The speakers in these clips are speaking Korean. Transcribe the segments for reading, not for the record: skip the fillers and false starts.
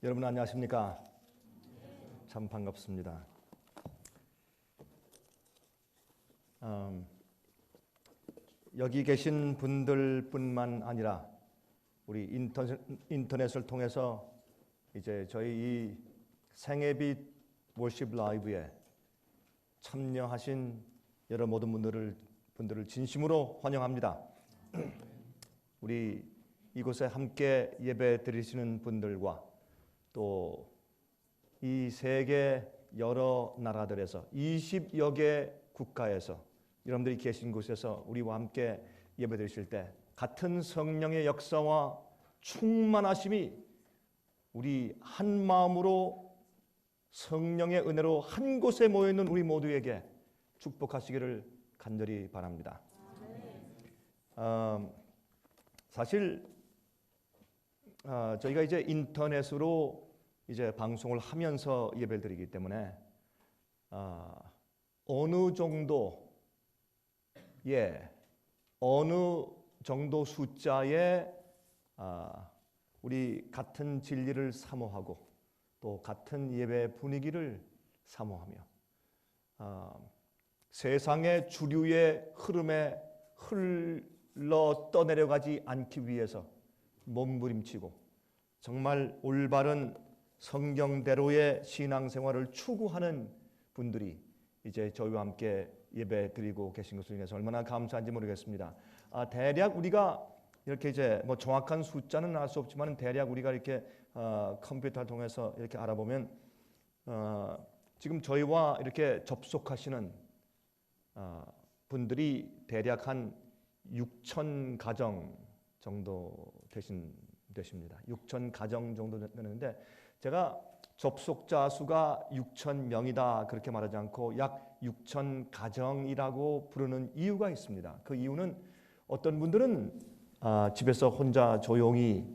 여러분 안녕하십니까? 참 반갑습니다. 여기 계신 분들뿐만 아니라 우리 인터넷을 통해서 이제 저희 이 생애빛 월십 라이브에 참여하신 여러 모든 분들을 진심으로 환영합니다. 우리 이곳에 함께 예배 드리시는 분들과 또 이 세계 여러 나라들에서 20여 개 국가에서 여러분들이 계신 곳에서 우리와 함께 예배 드리실 때 같은 성령의 역사와 충만하심이 우리 한 마음으로 성령의 은혜로 한 곳에 모여있는 우리 모두에게 축복하시기를 간절히 바랍니다. 사실 저희가 이제 인터넷으로 이제 방송을 하면서 예배를 드리기 때문에 어느 정도 숫자의 우리 같은 진리를 사모하고 또 같은 예배 분위기를 사모하며 세상의 주류의 흐름에 흘러 떠내려가지 않기 위해서 몸부림치고 정말 올바른 성경대로의 신앙생활을 추구하는 분들이 이제 저희와 함께 예배 드리고 계신 것을 인해서 얼마나 감사한지 모르겠습니다. 대략 우리가 이렇게 이제 뭐 정확한 숫자는 알 수 없지만 대략 우리가 이렇게 컴퓨터를 통해서 이렇게 알아보면 지금 저희와 이렇게 접속하시는 분들이 대략 한 6천 가정 정도 되십니다. 6천 가정 정도 되는데 제가 접속자 수가 6천 명이다 그렇게 말하지 않고 약 6천 가정이라고 부르는 이유가 있습니다. 그 이유는 어떤 분들은 집에서 혼자 조용히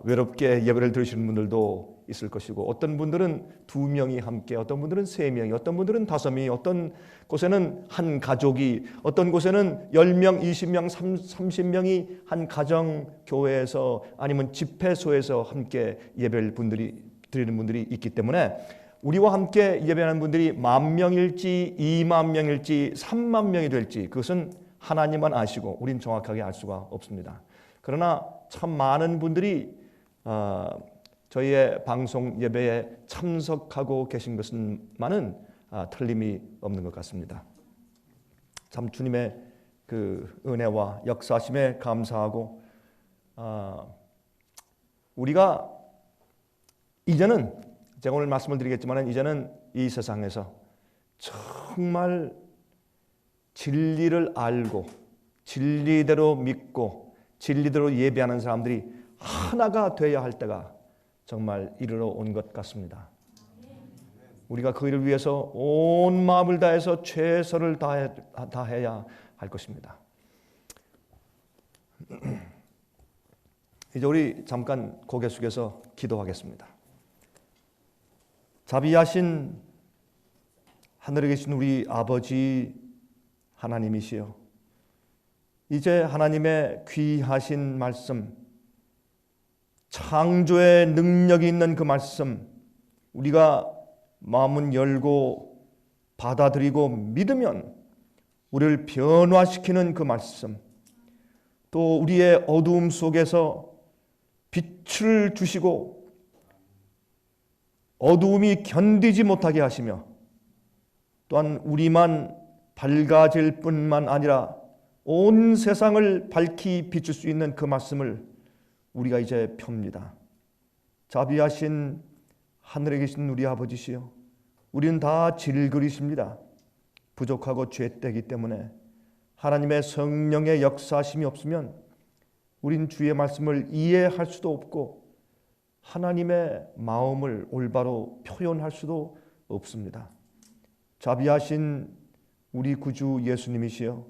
외롭게 예배를 들으시는 분들도 있을 것이고 어떤 분들은 2명이 함께, 어떤 분들은 3명이, 어떤 분들은 5명이, 어떤 곳에는 한 가족이, 어떤 곳에는 10명, 20명, 30명이 한 가정 교회에서 아니면 집회소에서 함께 예배를 드리는 분들이 있기 때문에 우리와 함께 예배하는 분들이 10,000명일지 20,000명일지 30,000명이 될지 그것은 하나님만 아시고 우린 정확하게 알 수가 없습니다. 그러나 참 많은 분들이 저희의 방송 예배에 참석하고 계신 것만은 틀림이 없는 것 같습니다. 참 주님의 그 은혜와 역사심에 감사하고 우리가 이제는 제가 오늘 말씀을 드리겠지만 이제는 이 세상에서 정말 진리를 알고 진리대로 믿고 진리대로 예배하는 사람들이 하나가 되어야 할 때가 정말 이르러 온 것 같습니다. 우리가 그 일을 위해서 온 마음을 다해서 최선을 다해야 할 것입니다. 이제 우리 잠깐 고개 숙여서 기도하겠습니다. 자비하신 하늘에 계신 우리 아버지 하나님이시여, 이제 하나님의 귀하신 말씀, 창조의 능력이 있는 그 말씀 우리가 마음은 열고 받아들이고 믿으면 우리를 변화시키는 그 말씀, 또 우리의 어두움 속에서 빛을 주시고 어두움이 견디지 못하게 하시며 또한 우리만 밝아질 뿐만 아니라 온 세상을 밝히 비출 수 있는 그 말씀을 우리가 이제 펴니다. 자비하신 하늘에 계신 우리 아버지시여, 우리는 다 질그리십니다. 부족하고 죄되기 때문에 하나님의 성령의 역사심이 없으면 우린 주의 말씀을 이해할 수도 없고 하나님의 마음을 올바로 표현할 수도 없습니다. 자비하신 우리 구주 예수님이시여,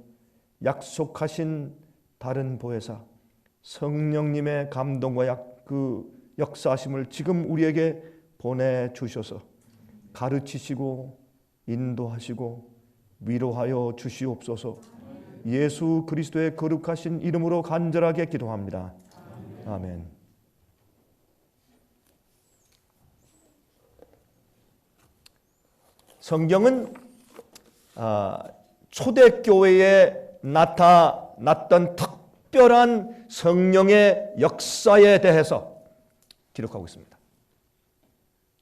약속하신 다른 보혜사 성령님의 감동과 그 역사하심을 지금 우리에게 보내주셔서 가르치시고 인도하시고 위로하여 주시옵소서. 예수 그리스도의 거룩하신 이름으로 간절하게 기도합니다. 아멘. 성경은 초대교회에 나타났던 특별한 성령의 역사에 대해서 기록하고 있습니다.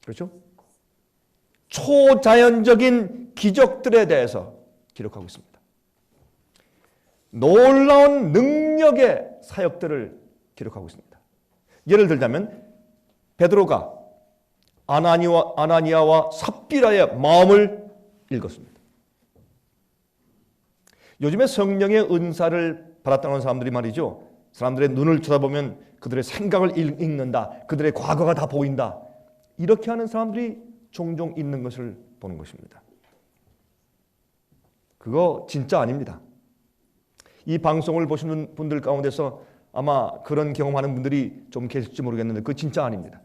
그렇죠? 초자연적인 기적들에 대해서 기록하고 있습니다. 놀라운 능력의 사역들을 기록하고 있습니다. 예를 들자면 베드로가 아나니아와 삽비라의 마음을 읽었습니다. 요즘에 성령의 은사를 받았다는 사람들이 말이죠, 사람들의 눈을 쳐다보면 그들의 생각을 읽는다, 그들의 과거가 다 보인다, 이렇게 하는 사람들이 종종 있는 것을 보는 것입니다. 그거 진짜 아닙니다. 이 방송을 보시는 분들 가운데서 아마 그런 경험하는 분들이 좀 계실지 모르겠는데 그거 진짜 아닙니다.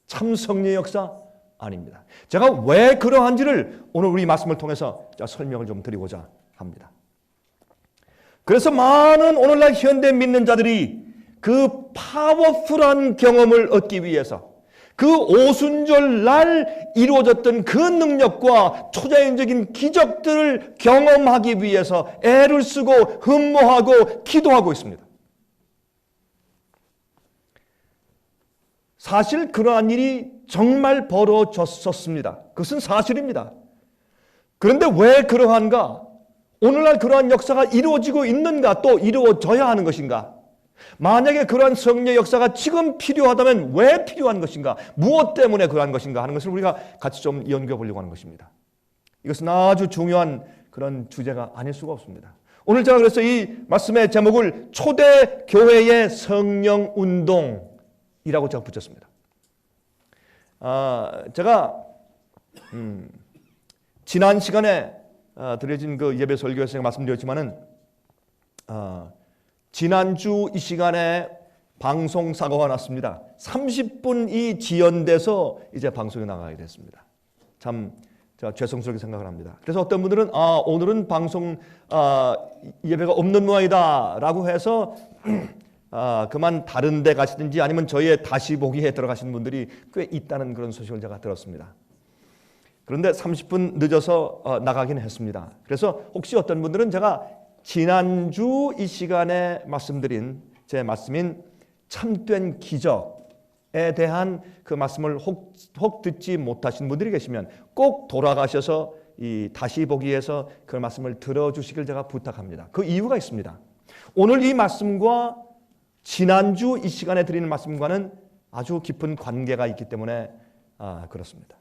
참 성령의 역사 아닙니다. 제가 왜 그러한지를 오늘 우리 말씀을 통해서 설명을 좀 드리고자 합니다. 그래서 많은 오늘날 현대 믿는 자들이 그 파워풀한 경험을 얻기 위해서, 그 오순절 날 이루어졌던 그 능력과 초자연적인 기적들을 경험하기 위해서 애를 쓰고 흠모하고 기도하고 있습니다. 사실 그러한 일이 정말 벌어졌었습니다. 그것은 사실입니다. 그런데 왜 그러한가? 오늘날 그러한 역사가 이루어지고 있는가? 또 이루어져야 하는 것인가? 만약에 그러한 성령의 역사가 지금 필요하다면 왜 필요한 것인가? 무엇 때문에 그러한 것인가? 하는 것을 우리가 같이 좀 연구해 보려고 하는 것입니다. 이것은 아주 중요한 그런 주제가 아닐 수가 없습니다. 오늘 제가 그래서 이 말씀의 제목을 초대교회의 성령운동이라고 제가 붙였습니다. 제가 지난 시간에 드려진 그 예배 설교에서 제가 말씀드렸지만은 지난주 이 시간에 방송 사고가 났습니다. 30분이 지연돼서 이제 방송에 나가게 됐습니다. 참 제가 죄송스럽게 생각을 합니다. 그래서 어떤 분들은 오늘은 방송 예배가 없는 모양이다 라고 해서 그만 다른 데 가시든지 아니면 저희의 다시 보기에 들어가시는 분들이 꽤 있다는 그런 소식을 제가 들었습니다. 그런데 30분 늦어서 나가긴 했습니다. 그래서 혹시 어떤 분들은 제가 지난주 이 시간에 말씀드린 제 말씀인 참된 기적에 대한 그 말씀을 혹 듣지 못하신 분들이 계시면 꼭 돌아가셔서 이 다시 보기에서 그 말씀을 들어주시길 제가 부탁합니다. 그 이유가 있습니다. 오늘 이 말씀과 지난주 이 시간에 드리는 말씀과는 아주 깊은 관계가 있기 때문에 그렇습니다.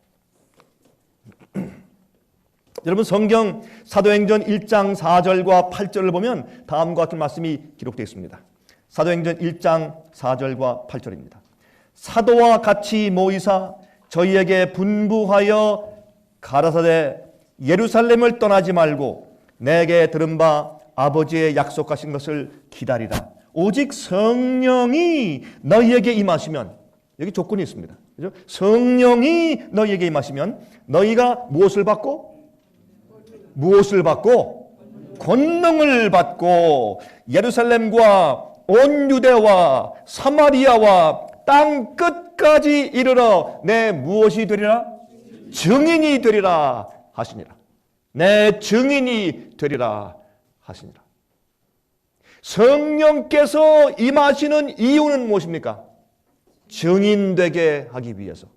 여러분 성경 사도행전 1장 4절과 8절을 보면 다음과 같은 말씀이 기록되어 있습니다. 사도행전 1장 4절과 8절입니다. 사도와 같이 모이사 저희에게 분부하여 가라사대 예루살렘을 떠나지 말고 내게 들은 바 아버지의 약속하신 것을 기다리라. 오직 성령이 너희에게 임하시면, 여기 조건이 있습니다. 그죠? 성령이 너희에게 임하시면 너희가 무엇을 받고? 권능을 받고 예루살렘과 온 유대와 사마리아와 땅 끝까지 이르러 내 무엇이 되리라? 증인이 되리라 하시니라. 내 증인이 되리라 하시니라. 성령께서 임하시는 이유는 무엇입니까? 증인되게 하기 위해서.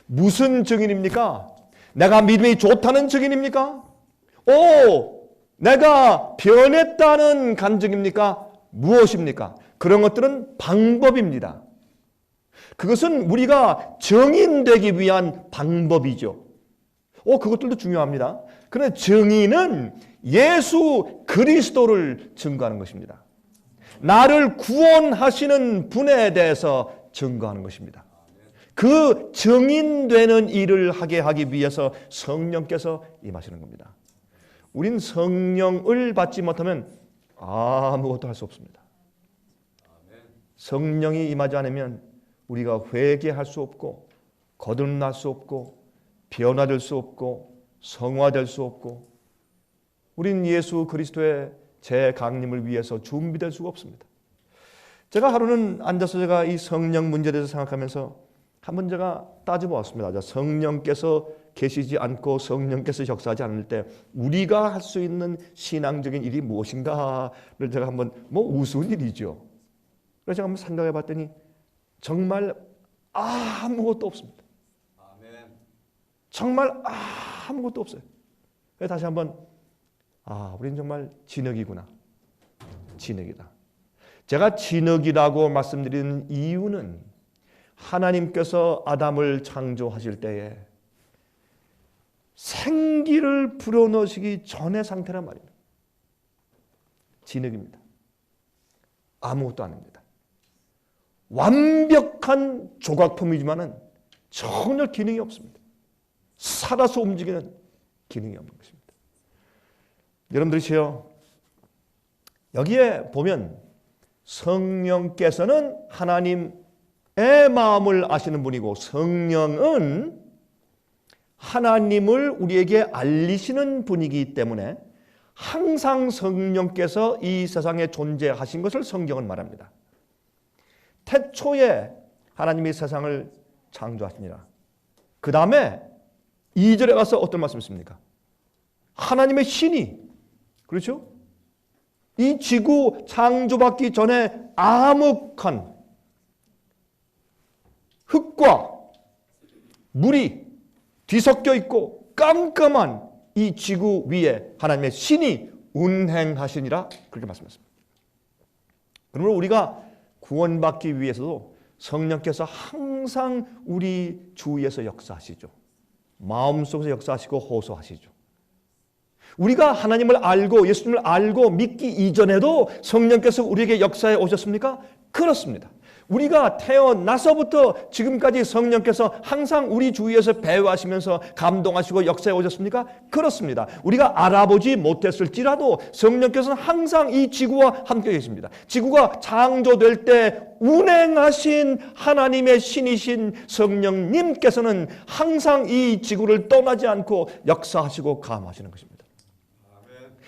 무슨 증인입니까? 내가 믿음이 좋다는 증인입니까? 내가 변했다는 간증입니까? 무엇입니까? 그런 것들은 방법입니다. 그것은 우리가 증인되기 위한 방법이죠. 그것들도 중요합니다. 그런데 증인은 예수 그리스도를 증거하는 것입니다. 나를 구원하시는 분에 대해서 증거하는 것입니다. 그 증인되는 일을 하게 하기 위해서 성령께서 임하시는 겁니다. 우린 성령을 받지 못하면 아무것도 할 수 없습니다. 성령이 임하지 않으면 우리가 회개할 수 없고 거듭날 수 없고 변화될 수 없고 성화될 수 없고 우린 예수 그리스도의 재강림을 위해서 준비될 수가 없습니다. 제가 하루는 앉아서 제가 이 성령 문제에 대해서 생각하면서 한번 제가 따져보았습니다. 성령께서 계시지 않고 성령께서 역사하지 않을 때 우리가 할 수 있는 신앙적인 일이 무엇인가를 제가 한번 우스운 일이죠. 그래서 제가 한번 생각해 봤더니 정말 아무것도 없습니다. 정말 아무것도 없어요. 그래서 다시 한번 우리는 정말 진흙이구나. 진흙이다. 제가 진흙이라고 말씀드리는 이유는 하나님께서 아담을 창조하실 때에 생기를 불어넣으시기 전의 상태란 말입니다. 진흙입니다. 아무것도 아닙니다. 완벽한 조각품이지만은 전혀 기능이 없습니다. 살아서 움직이는 기능이 없는 것입니다. 여러분들이시여, 여기에 보면 성령께서는 하나님의 마음을 아시는 분이고 성령은 하나님을 우리에게 알리시는 분이기 때문에 항상 성령께서 이 세상에 존재하신 것을 성경은 말합니다. 태초에 하나님이 세상을 창조하시니라. 그 다음에 2절에 가서 어떤 말씀이 있습니까? 하나님의 신이, 그렇죠? 이 지구 창조받기 전에 암흑한 흙과 물이 뒤섞여 있고 깜깜한 이 지구 위에 하나님의 신이 운행하시니라, 그렇게 말씀하셨습니다. 그러므로 우리가 구원받기 위해서도 성령께서 항상 우리 주위에서 역사하시죠. 마음속에서 역사하시고 호소하시죠. 우리가 하나님을 알고 예수님을 알고 믿기 이전에도 성령께서 우리에게 역사해 오셨습니까? 그렇습니다. 우리가 태어나서부터 지금까지 성령께서 항상 우리 주위에서 배회하시면서 감동하시고 역사해 오셨습니까? 그렇습니다. 우리가 알아보지 못했을지라도 성령께서는 항상 이 지구와 함께 계십니다. 지구가 창조될 때 운행하신 하나님의 신이신 성령님께서는 항상 이 지구를 떠나지 않고 역사하시고 감하시는 것입니다.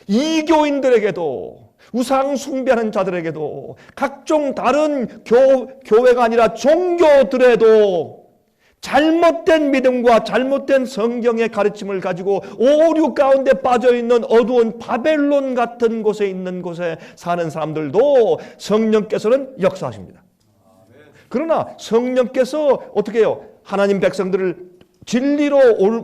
이교인들에게도, 우상 숭배하는 자들에게도, 각종 다른 교회가 아니라 종교들에도 잘못된 믿음과 잘못된 성경의 가르침을 가지고 오류 가운데 빠져있는 어두운 바벨론 같은 곳에 있는 곳에 사는 사람들도 성령께서는 역사하십니다. 그러나 성령께서 어떻게 해요? 하나님 백성들을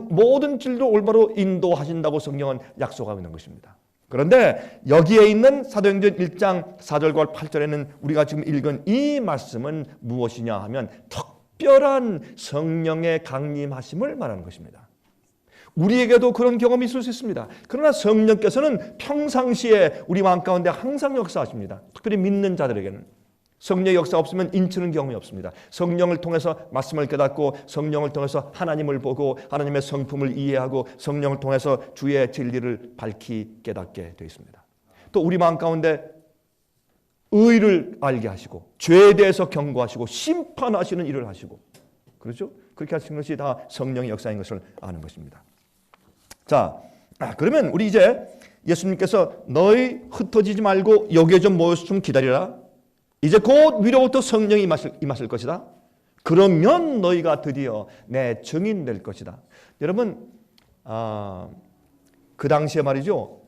모든 진리로 올바로 인도하신다고 성경은 약속하고 있는 것입니다. 그런데 여기에 있는 사도행전 1장 4절과 8절에는 우리가 지금 읽은 이 말씀은 무엇이냐 하면 특별한 성령의 강림하심을 말하는 것입니다. 우리에게도 그런 경험이 있을 수 있습니다. 그러나 성령께서는 평상시에 우리 마음 가운데 항상 역사하십니다. 특별히 믿는 자들에게는. 성령의 역사 없으면 인치는 경험이 없습니다. 성령을 통해서 말씀을 깨닫고 성령을 통해서 하나님을 보고 하나님의 성품을 이해하고 성령을 통해서 주의 진리를 밝히 깨닫게 되어 있습니다. 또 우리 마음 가운데 의를 알게 하시고 죄에 대해서 경고하시고 심판하시는 일을 하시고, 그렇죠? 그렇게 하시는 것이 다 성령의 역사인 것을 아는 것입니다. 자, 그러면 우리 이제 예수님께서 너희 흩어지지 말고 여기에 좀 모여서 좀 기다리라. 이제 곧 위로부터 성령이 임하실 것이다. 그러면 너희가 드디어 내 증인 될 것이다. 여러분, 그 당시에 말이죠,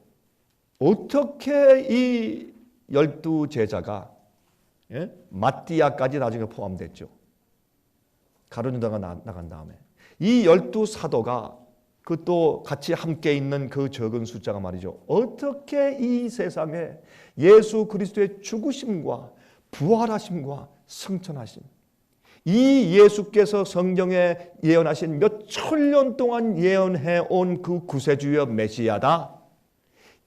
어떻게 이 12제자가 마띠아까지 나중에 포함됐죠. 가룟 유다가 나간 다음에 이 12사도가 그 또 같이 함께 있는 그 적은 숫자가 말이죠, 어떻게 이 세상에 예수 그리스도의 죽으심과 부활하심과 승천하심, 이 예수께서 성경에 예언하신 몇 천년 동안 예언해 온 그 구세주여 메시아다,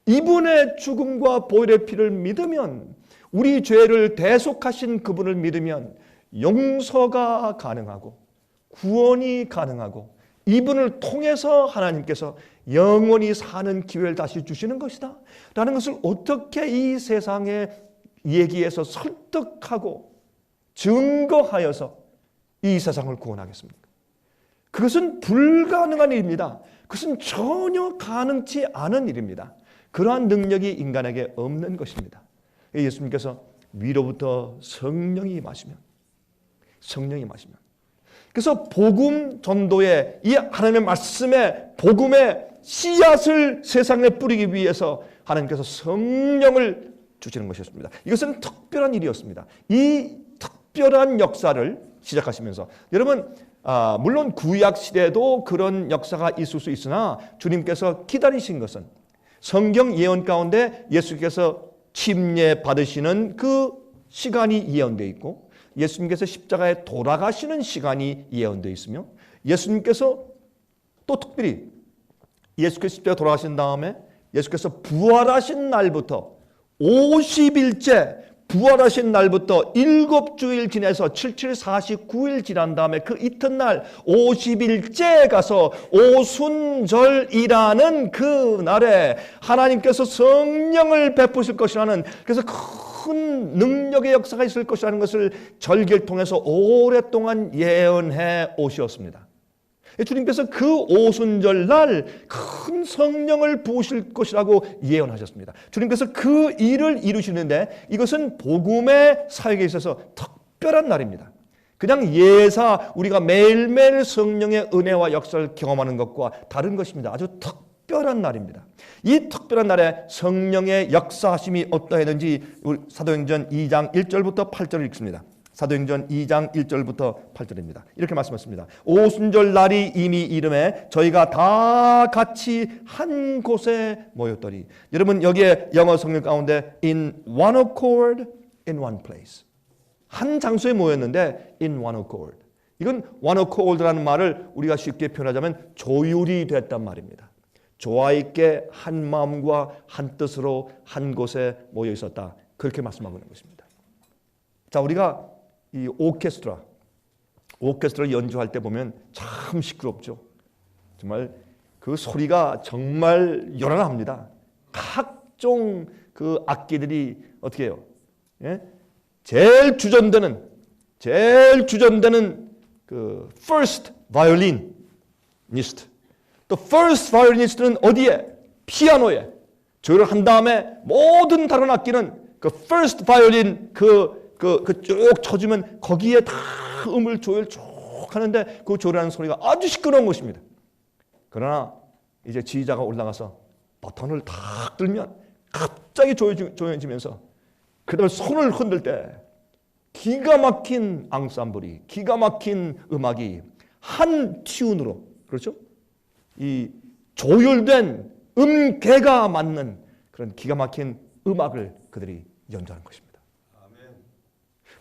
이분의 죽음과 보혈의 피를 믿으면, 우리 죄를 대속하신 그분을 믿으면 용서가 가능하고 구원이 가능하고 이분을 통해서 하나님께서 영원히 사는 기회를 다시 주시는 것이다 라는 것을 어떻게 이 세상에 얘기해서 설득하고 증거하여서 이 세상을 구원하겠습니까? 그것은 불가능한 일입니다. 그것은 전혀 가능치 않은 일입니다. 그러한 능력이 인간에게 없는 것입니다. 예수님께서 위로부터 성령이 임하시면 그래서 복음 전도에 이 하나님의 말씀의 복음의 씨앗을 세상에 뿌리기 위해서 하나님께서 성령을 주시는 것이었습니다. 이것은 특별한 일이었습니다. 이 특별한 역사를 시작하시면서 여러분 물론 구약 시대에도 그런 역사가 있을 수 있으나 주님께서 기다리신 것은 성경 예언 가운데 예수께서 침례 받으시는 그 시간이 예언되어 있고 예수님께서 십자가에 돌아가시는 시간이 예언되어 있으며 예수님께서 또 특별히 예수께서 십자가에 돌아가신 다음에 예수께서 부활하신 날부터 50일째 부활하신 날부터 7주일 지내서 77, 49일 지난 다음에 그 이튿날 50일째 가서 오순절이라는 그 날에 하나님께서 성령을 베푸실 것이라는 그래서 큰 능력의 역사가 있을 것이라는 것을 절기를 통해서 오랫동안 예언해 오셨습니다. 주님께서 그 오순절 날 큰 성령을 부으실 것이라고 예언하셨습니다. 주님께서 그 일을 이루시는데 이것은 복음의 사역에 있어서 특별한 날입니다. 그냥 예사 우리가 매일매일 성령의 은혜와 역사를 경험하는 것과 다른 것입니다. 아주 특별한 날입니다. 이 특별한 날에 성령의 역사하심이 어떠했는지 사도행전 2장 1절부터 8절을 읽습니다. 사도행전 2장 1절부터 8절입니다. 이렇게 말씀하십니다. 오순절 날이 이미 이름에 저희가 다 같이 한 곳에 모였더니 여러분 여기에 영어 성경 가운데 in one accord in one place 한 장소에 모였는데 in one accord 이건 one accord라는 말을 우리가 쉽게 표현하자면 조율이 됐단 말입니다. 조화 있게 한 마음과 한 뜻으로 한 곳에 모여 있었다. 그렇게 말씀하고 있는 것입니다. 자, 우리가 이 오케스트라 연주할 때 보면 참 시끄럽죠. 정말 그 소리가 정말 요란합니다. 각종 그 악기들이 어떻게 해요? 예? 제일 주전되는 그 first violinist. 또 first violinist는 어디에? 피아노에 조율을 한 다음에 모든 다른 악기는 그 first violin 쭉 쳐주면 거기에 다 음을 조율 쭉 하는데 그 조율하는 소리가 아주 시끄러운 것입니다. 그러나 이제 지휘자가 올라가서 버튼을 탁 들면 갑자기 조용해지면서 그 다음에 손을 흔들 때 기가 막힌 앙상블이 기가 막힌 음악이 한 튠으로 그렇죠? 이 조율된 음계가 맞는 그런 기가 막힌 음악을 그들이 연주하는 것입니다.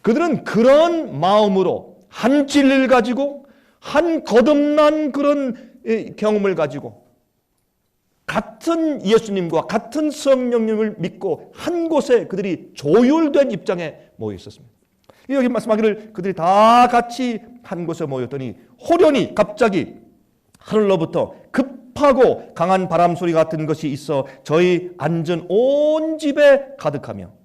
그들은 그런 마음으로 한 진리를 가지고 한 거듭난 그런 경험을 가지고 같은 예수님과 같은 성령님을 믿고 한 곳에 그들이 조율된 입장에 모여 있었습니다. 여기 말씀하기를 그들이 다 같이 한 곳에 모였더니 호련히 갑자기 하늘로부터 급하고 강한 바람 소리 같은 것이 있어 저희 앉은 온 집에 가득하며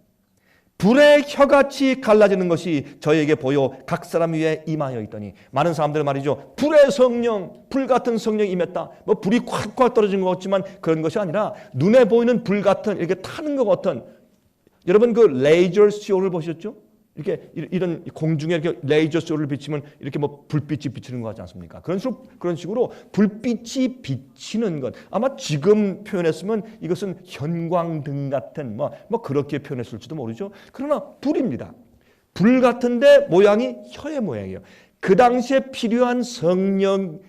불의 혀같이 갈라지는 것이 저에게 보여 각 사람 위에 임하여 있더니 많은 사람들 말이죠. 불의 성령, 불 같은 성령이 임했다. 뭐 불이 콱콱 떨어진 것 같지만 그런 것이 아니라 눈에 보이는 불 같은 이렇게 타는 것 같은 여러분 그 레이저 쇼를 보셨죠? 이렇게 이런 공중에 이렇게 레이저 쇼를 비치면 이렇게 뭐 불빛이 비치는 거 하지 않습니까? 그런 식으로 불빛이 비치는 것. 아마 지금 표현했으면 이것은 현광등 같은 뭐 그렇게 표현했을지도 모르죠. 그러나 불입니다. 불 같은데 모양이 혀의 모양이에요. 그 당시에 필요한 성령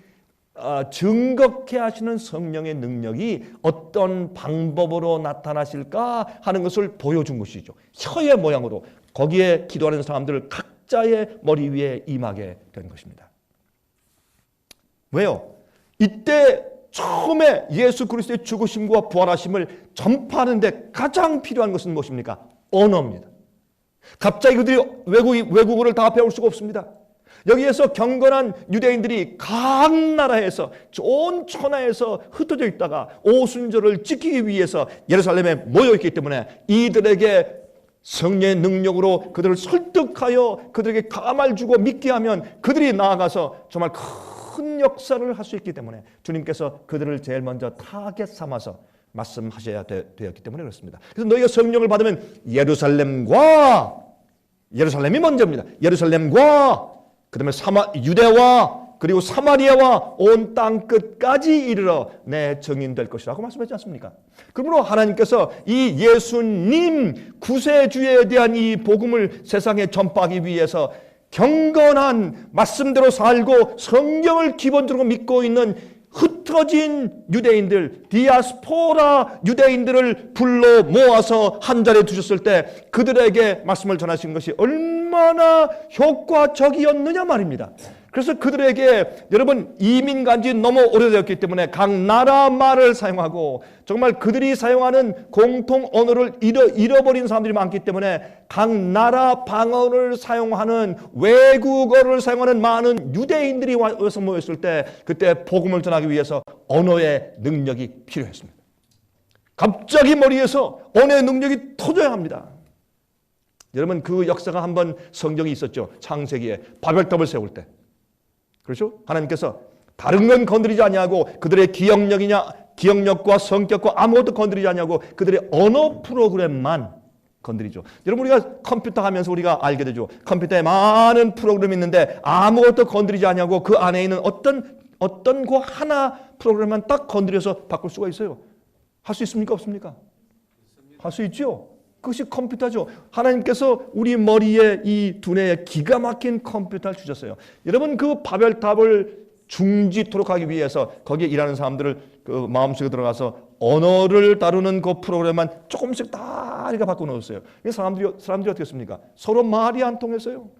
증거케 하시는 성령의 능력이 어떤 방법으로 나타나실까 하는 것을 보여준 것이죠. 혀의 모양으로. 거기에 기도하는 사람들 각자의 머리 위에 임하게 된 것입니다. 왜요? 이때 처음에 예수 그리스도의 죽으심과 부활하심을 전파하는 데 가장 필요한 것은 무엇입니까? 언어입니다. 갑자기 그들이 외국어를 다 배울 수가 없습니다. 여기에서 경건한 유대인들이 각 나라에서 온 천하에서 흩어져 있다가 오순절을 지키기 위해서 예루살렘에 모여있기 때문에 이들에게 성령의 능력으로 그들을 설득하여 그들에게 감을 주고 믿게 하면 그들이 나아가서 정말 큰 역사를 할 수 있기 때문에 주님께서 그들을 제일 먼저 타겟 삼아서 말씀하셔야 되었기 때문에 그렇습니다. 그래서 너희가 성령을 받으면 예루살렘이 먼저입니다. 예루살렘과 그 다음에 유대와 그리고 사마리아와 온 땅 끝까지 이르러 내 증인될 것이라고 말씀하지 않습니까? 그러므로 하나님께서 이 예수님 구세주에 대한 이 복음을 세상에 전파하기 위해서 경건한 말씀대로 살고 성경을 기본적으로 믿고 있는 흩어진 유대인들, 디아스포라 유대인들을 불러 모아서 한 자리에 두셨을 때 그들에게 말씀을 전하신 것이 얼마나 효과적이었느냐 말입니다. 그래서 그들에게 여러분 이민 간 지 너무 오래되었기 때문에 각 나라 말을 사용하고 정말 그들이 사용하는 공통 언어를 잃어버린 사람들이 많기 때문에 각 나라 방언을 사용하는 외국어를 사용하는 많은 유대인들이 와서 모였을 때 그때 복음을 전하기 위해서 언어의 능력이 필요했습니다. 갑자기 머리에서 언어의 능력이 터져야 합니다. 여러분 그 역사가 한번 성경에 있었죠. 창세기에 바벨탑을 세울 때. 그렇죠? 하나님께서 다른 건 건드리지 아니하고 그들의 기억력과 성격과 아무것도 건드리지 아니하고 그들의 언어 프로그램만 건드리죠. 여러분 우리가 컴퓨터 하면서 우리가 알게 되죠. 컴퓨터에 많은 프로그램이 있는데 아무것도 건드리지 아니하고 그 안에 있는 어떤 그 하나 프로그램만 딱 건드려서 바꿀 수가 있어요. 할 수 있습니까? 없습니까? 할 수 있죠. 그것이 컴퓨터죠. 하나님께서 우리 머리에 이 두뇌에 기가 막힌 컴퓨터를 주셨어요. 여러분 그 바벨탑을 중지토록 하기 위해서 거기에 일하는 사람들을 그 마음속에 들어가서 언어를 다루는 그 프로그램만 조금씩 다 우리가 바꿔놓았어요. 사람들이 어떻게 했습니까? 서로 말이 안 통했어요.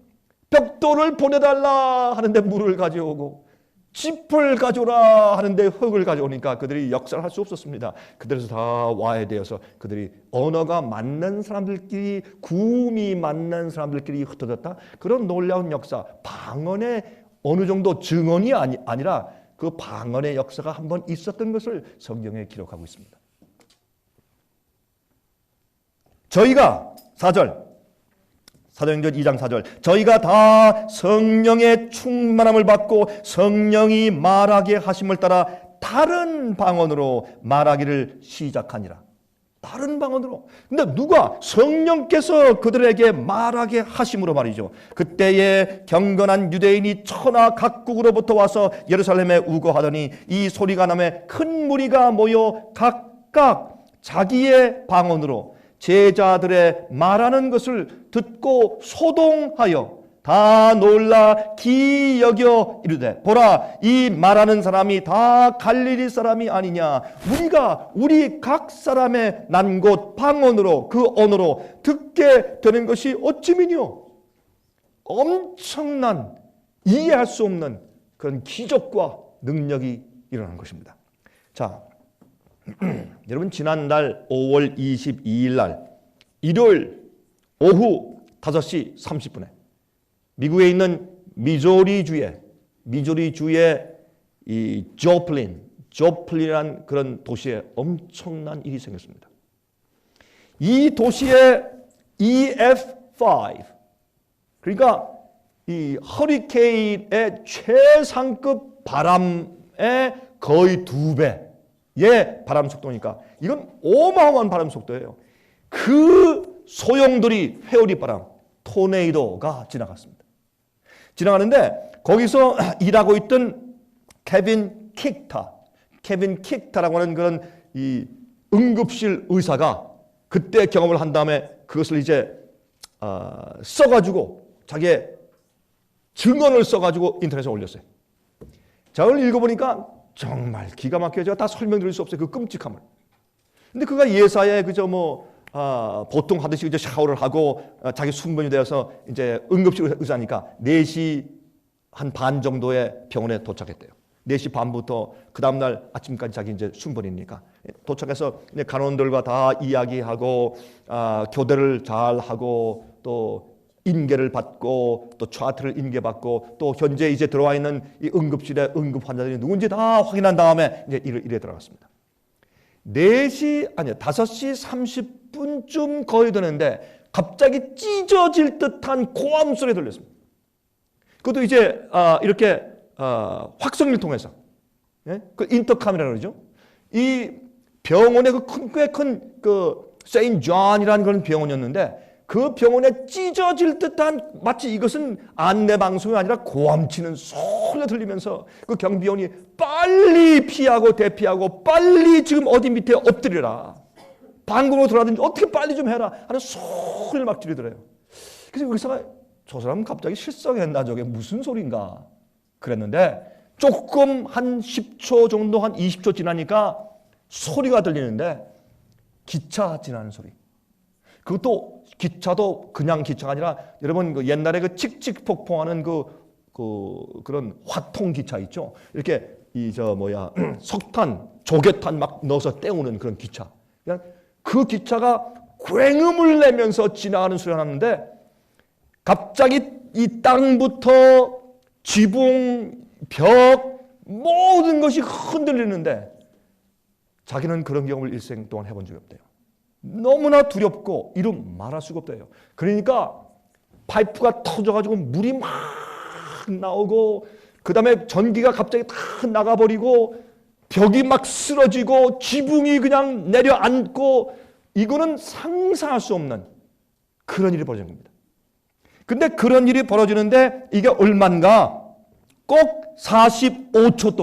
벽돌을 보내달라 하는데 물을 가져오고 짚을 가져오라 하는데 흙을 가져오니까 그들이 역사를 할 수 없었습니다. 그들에서 다 와야 되어서 그들이 언어가 맞는 사람들끼리 구음이 맞는 사람들끼리 흩어졌다. 그런 놀라운 역사, 방언의 어느 정도 증언이 아니라 그 방언의 역사가 한번 있었던 것을 성경에 기록하고 있습니다. 저희가 4절 사도행전 2장 4절 저희가 다 성령의 충만함을 받고 성령이 말하게 하심을 따라 다른 방언으로 말하기를 시작하니라. 다른 방언으로. 근데 누가? 성령께서 그들에게 말하게 하심으로 말이죠. 그때에 경건한 유대인이 천하 각국으로부터 와서 예루살렘에 우거하더니 이 소리가 나매 큰 무리가 모여 각각 자기의 방언으로 제자들의 말하는 것을 듣고 소동하여 다 놀라 기이 여겨 이르되 보라 이 말하는 사람이 다 갈릴리 사람이 아니냐. 우리 각 사람의 난 곳 방언으로 그 언어로 듣게 되는 것이 어찌미뇨. 엄청난 이해할 수 없는 그런 기적과 능력이 일어난 것입니다. 자, 여러분 지난달 5월 22일 날 일요일 오후 5시 30분에 미국에 있는 미조리주의 이 조플린이라는 그런 도시에 엄청난 일이 생겼습니다. 이 도시에 EF5 그러니까 이 허리케인의 최상급 바람의 거의 2배의 바람 속도니까 이건 어마어마한 바람 속도예요. 그 소용돌이 회오리 바람 토네이도가 지나갔습니다. 지나가는데 거기서 일하고 있던 케빈 킥타라고 하는 그런 이 응급실 의사가 그때 경험을 한 다음에 그것을 이제 써가지고 자기의 증언을 써가지고 인터넷에 올렸어요. 자, 그걸 읽어보니까 정말 기가 막혀요. 제가 다 설명드릴 수 없어요. 그 끔찍함을. 근데 그가 예사에 그저 보통 하듯이 이제 샤워를 하고 자기 순번이 되어서 이제 응급실 의사니까 4시 한 반 정도에 병원에 도착했대요. 4시 반부터 그 다음날 아침까지 자기 이제 순번이니까 도착해서 이제 간호원들과 다 이야기하고 교대를 잘 하고 또 인계를 받고 또 차트를 인계받고 또 현재 이제 들어와 있는 이 응급실에 응급 환자들이 누군지 다 확인한 다음에 이제 일에 들어갔습니다. 5시 30분쯤 거의 되는데 갑자기 찢어질 듯한 고함 소리 들렸습니다. 그것도 이제 이렇게 확성기를 통해서 그 인터카메라로 그러죠. 이 병원의 꽤 큰 그 세인트 존이라는 그런 병원이었는데 그 병원에 찢어질 듯한 마치 이것은 안내방송이 아니라 고함치는 소리가 들리면서 그 경비원이 빨리 피하고 대피하고 빨리 지금 어디 밑에 엎드리라. 방공으로 들어가든지 어떻게 빨리 좀 해라 하는 소리를 막 지르더래요. 그래서 의사가 저 사람은 갑자기 실성했나 저게 무슨 소린가 그랬는데 조금 한 10초 정도 한 20초 지나니까 소리가 들리는데 기차 지나는 소리. 그것도 기차도 그냥 기차가 아니라 여러분 그 옛날에 그 칙칙폭폭하는 그런 화통 기차 있죠. 이렇게 석탄, 조개탄 막 넣어서 때우는 그런 기차. 그냥 그 기차가 굉음을 내면서 지나가는 소리가 났는데 갑자기 이 땅부터 지붕, 벽 모든 것이 흔들리는데 자기는 그런 경험을 일생 동안 해본 적이 없대요. 너무나 두렵고 이름 말할 수가 없대요. 그러니까 파이프가 터져가지고 물이 막 나오고 그 다음에 전기가 갑자기 다 나가버리고 벽이 막 쓰러지고 지붕이 그냥 내려앉고 이거는 상상할 수 없는 그런 일이 벌어진 겁니다. 근데 그런 일이 벌어지는데 이게 얼마인가? 꼭 45초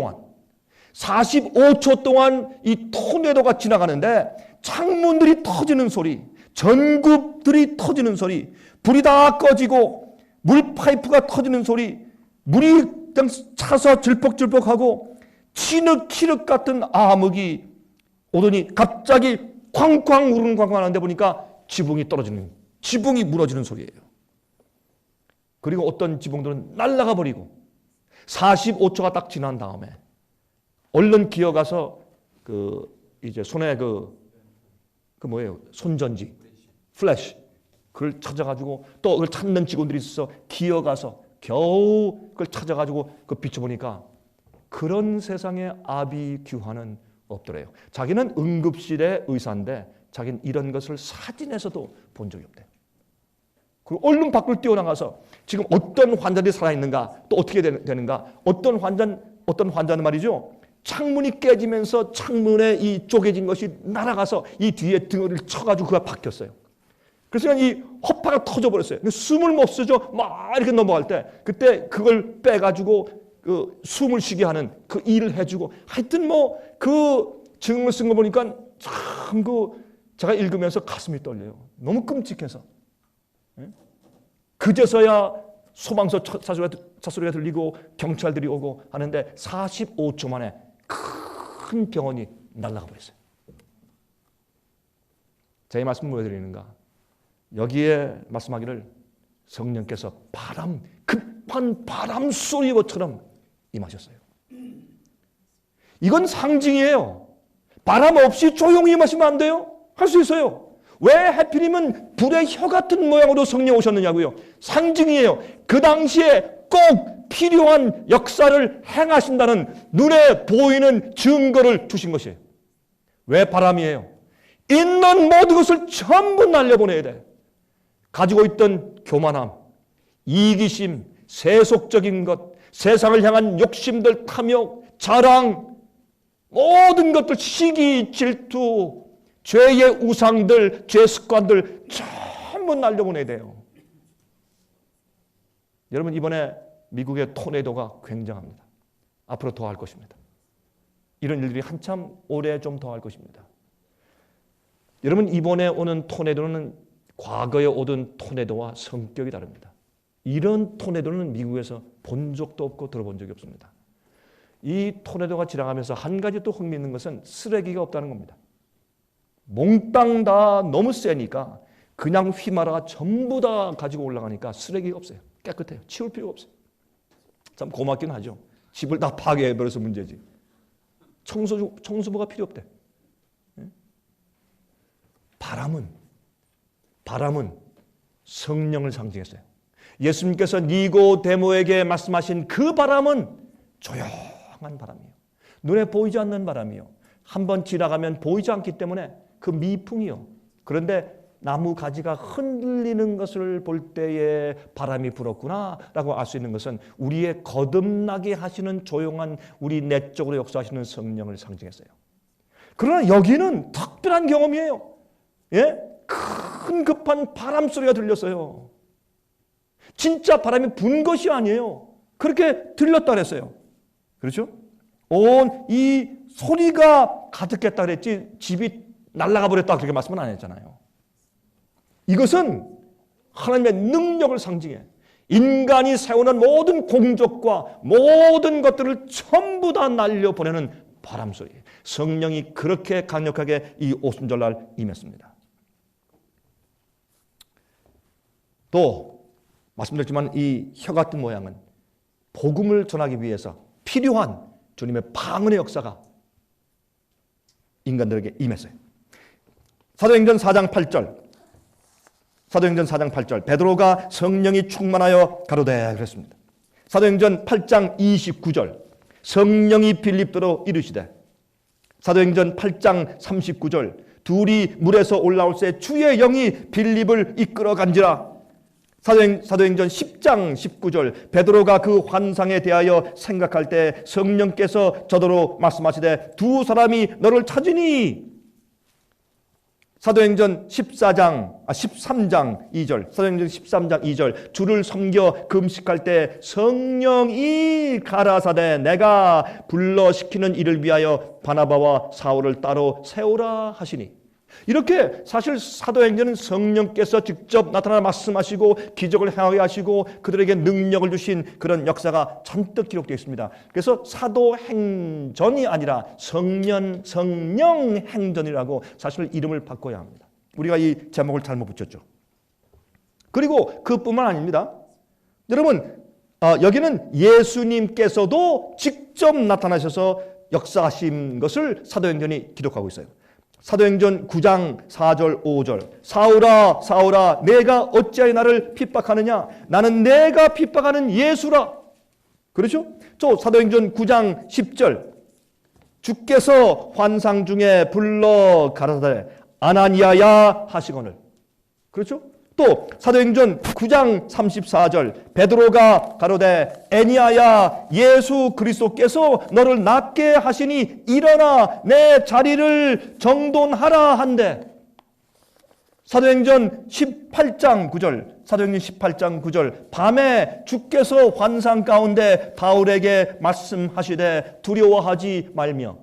동안 이 토네이도가 지나가는데 창문들이 터지는 소리, 전구들이 터지는 소리, 불이 다 꺼지고 물파이프가 터지는 소리, 물이 그냥 차서 질퍽질퍽하고 치륵치륵 같은 암흑이 오더니 갑자기 쾅쾅 우르는 쾅쾅 하는데 보니까 지붕이 무너지는 소리예요. 그리고 어떤 지붕들은 날아가 버리고 45초가 딱 지난 다음에 얼른 기어가서 이제 손에 손전지 플래시 그걸 찾아가지고 또 그걸 찾는 직원들이 있어서 기어가서 겨우 그걸 찾아가지고 비춰보니까 그런 세상에 아비규환은 없더래요. 자기는 응급실의 의사인데 자기는 이런 것을 사진에서도 본 적이 없대요. 그리고 얼른 밖을 뛰어나가서 지금 어떤 환자들이 살아있는가 또 어떻게 되는가 어떤 환자는 말이죠. 창문이 깨지면서 창문에 이 쪼개진 것이 날아가서 이 뒤에 등을 쳐가지고 그가 박혔어요. 그래서 이 허파가 터져버렸어요. 숨을 못 쉬죠. 막 이렇게 넘어갈 때 그때 그걸 빼가지고 숨을 쉬게 하는 그 일을 해주고 하여튼 그 증언을 쓴 거 보니까 참 제가 읽으면서 가슴이 떨려요. 너무 끔찍해서. 그제서야 소방서 차소리가 들리고 경찰들이 오고 하는데 45초 만에 큰 병원이 날아가 버렸어요. 제 말씀을 왜 드리는가? 여기에 말씀하기를 성령께서 급한 바람 소리처럼 임하셨어요. 이건 상징이에요. 바람 없이 조용히 임하시면 안 돼요? 할 수 있어요. 왜 하필이면 불의 혀 같은 모양으로 성령 오셨느냐고요. 상징이에요. 그 당시에 꼭 필요한 역사를 행하신다는 눈에 보이는 증거를 주신 것이에요. 왜 바람이에요? 있는 모든 것을 전부 날려보내야 돼. 가지고 있던 교만함, 이기심, 세속적인 것, 세상을 향한 욕심들, 탐욕, 자랑, 모든 것들, 시기, 질투, 죄의 우상들, 죄 습관들 전부 날려보내야 돼요. 여러분 이번에 미국의 토네이도가 굉장합니다. 앞으로 더 할 것입니다. 이런 일들이 한참 오래 좀 더 할 것입니다. 여러분 이번에 오는 토네이도는 과거에 오던 토네이도와 성격이 다릅니다. 이런 토네이도는 미국에서 본 적도 없고 들어본 적이 없습니다. 이 토네이도가 지나가면서 한 가지 또 흥미있는 것은 쓰레기가 없다는 겁니다. 몽땅 다 너무 세니까 그냥 휘말아가 전부 다 가지고 올라가니까 쓰레기가 없어요. 깨끗해요. 치울 필요가 없어요. 참 고맙긴 하죠. 집을 다 파괴해버려서 문제지. 청소부가 필요 없대. 바람은 성령을 상징했어요. 예수님께서 니고데모에게 말씀하신 그 바람은 조용한 바람이에요. 눈에 보이지 않는 바람이요. 한번 지나가면 보이지 않기 때문에 그 미풍이요. 그런데 나무 가지가 흔들리는 것을 볼 때에 바람이 불었구나라고 알 수 있는 것은 우리의 거듭나게 하시는 조용한 우리 내적으로 역사하시는 성령을 상징했어요. 그러나 여기는 특별한 경험이에요. 예? 큰 급한 바람 소리가 들렸어요. 진짜 바람이 분 것이 아니에요. 그렇게 들렸다 그랬어요. 그렇죠? 온 이 소리가 가득했다 그랬지 집이 날아가 버렸다 그렇게 말씀은 안 했잖아요. 이것은 하나님의 능력을 상징해. 인간이 세우는 모든 공적과 모든 것들을 전부 다 날려보내는 바람소리. 성령이 그렇게 강력하게 이 오순절날 임했습니다. 또 말씀드렸지만 이 혀 같은 모양은 복음을 전하기 위해서 필요한 주님의 방언의 역사가 인간들에게 임했어요. 사도행전 4장 8절. 사도행전 4장 8절. 베드로가 성령이 충만하여 가로되 그랬습니다. 사도행전 8장 29절. 성령이 빌립도로 이르시되. 사도행전 8장 39절. 둘이 물에서 올라올 때 주의 영이 빌립을 이끌어 간지라. 사도행전 10장 19절. 베드로가 그 환상에 대하여 생각할 때 성령께서 저더러 말씀하시되 두 사람이 너를 찾으니. 사도행전 13장 2절. 사도행전 13장 2절. 주를 섬겨 금식할 때 성령이 가라사대 내가 불러시키는 이를 위하여 바나바와 사울을 따로 세우라 하시니. 이렇게 사실 사도행전은 성령께서 직접 나타나 말씀하시고 기적을 행하게 하시고 그들에게 능력을 주신 그런 역사가 잔뜩 기록되어 있습니다. 그래서 사도행전이 아니라 성령행전이라고 사실 이름을 바꿔야 합니다. 우리가 이 제목을 잘못 붙였죠. 그리고 그뿐만 아닙니다. 여러분 여기는 예수님께서도 직접 나타나셔서 역사하신 것을 사도행전이 기록하고 있어요. 사도행전 9장 4절 5절. 사울아 사울아 내가 어찌하여 나를 핍박하느냐. 나는 내가 핍박하는 예수라. 그렇죠? 또 사도행전 9장 10절. 주께서 환상 중에 불러 가라사대 아나니아야 하시거늘. 그렇죠? 또 사도행전 9장 34절. 베드로가 가로되 애니아야 예수 그리스도께서 너를 낫게 하시니 일어나 내 자리를 정돈하라 한대. 사도행전 18장 9절. 사도행전 18장 9절. 밤에 주께서 환상 가운데 바울에게 말씀하시되 두려워하지 말며.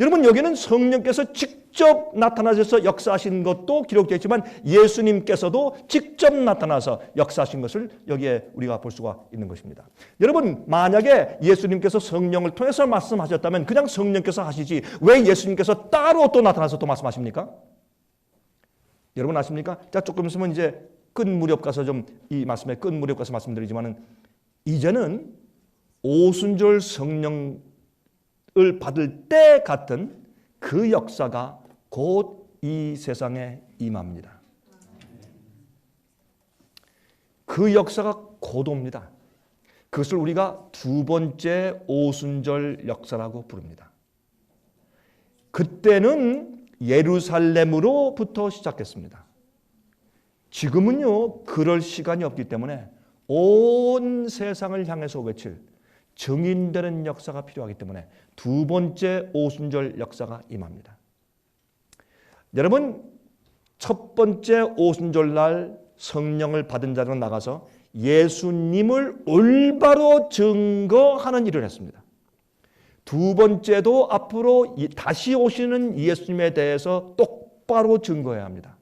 여러분 여기는 성령께서 직접 나타나셔서 역사하신 것도 기록되어 있지만 예수님께서도 직접 나타나서 역사하신 것을 여기에 우리가 볼 수가 있는 것입니다. 여러분 만약에 예수님께서 성령을 통해서 말씀하셨다면 그냥 성령께서 하시지 왜 예수님께서 따로 또 나타나서 또 말씀하십니까? 여러분 아십니까? 자 조금 있으면 이제 끝 무렵 가서 좀 이 말씀의 끝 무렵 가서 말씀드리지만은 이제는 오순절 성령 을 받을 때 같은 그 역사가 곧 이 세상에 임합니다. 그 역사가 곧 옵니다. 그것을 우리가 두 번째 오순절 역사라고 부릅니다. 그때는 예루살렘으로부터 시작했습니다. 지금은요 그럴 시간이 없기 때문에 온 세상을 향해서 외칠 증인되는 역사가 필요하기 때문에 두 번째 오순절 역사가 임합니다. 여러분 첫 번째 오순절 날 성령을 받은 자들은 나가서 예수님을 올바로 증거하는 일을 했습니다. 두 번째도 앞으로 다시 오시는 예수님에 대해서 똑바로 증거해야 합니다.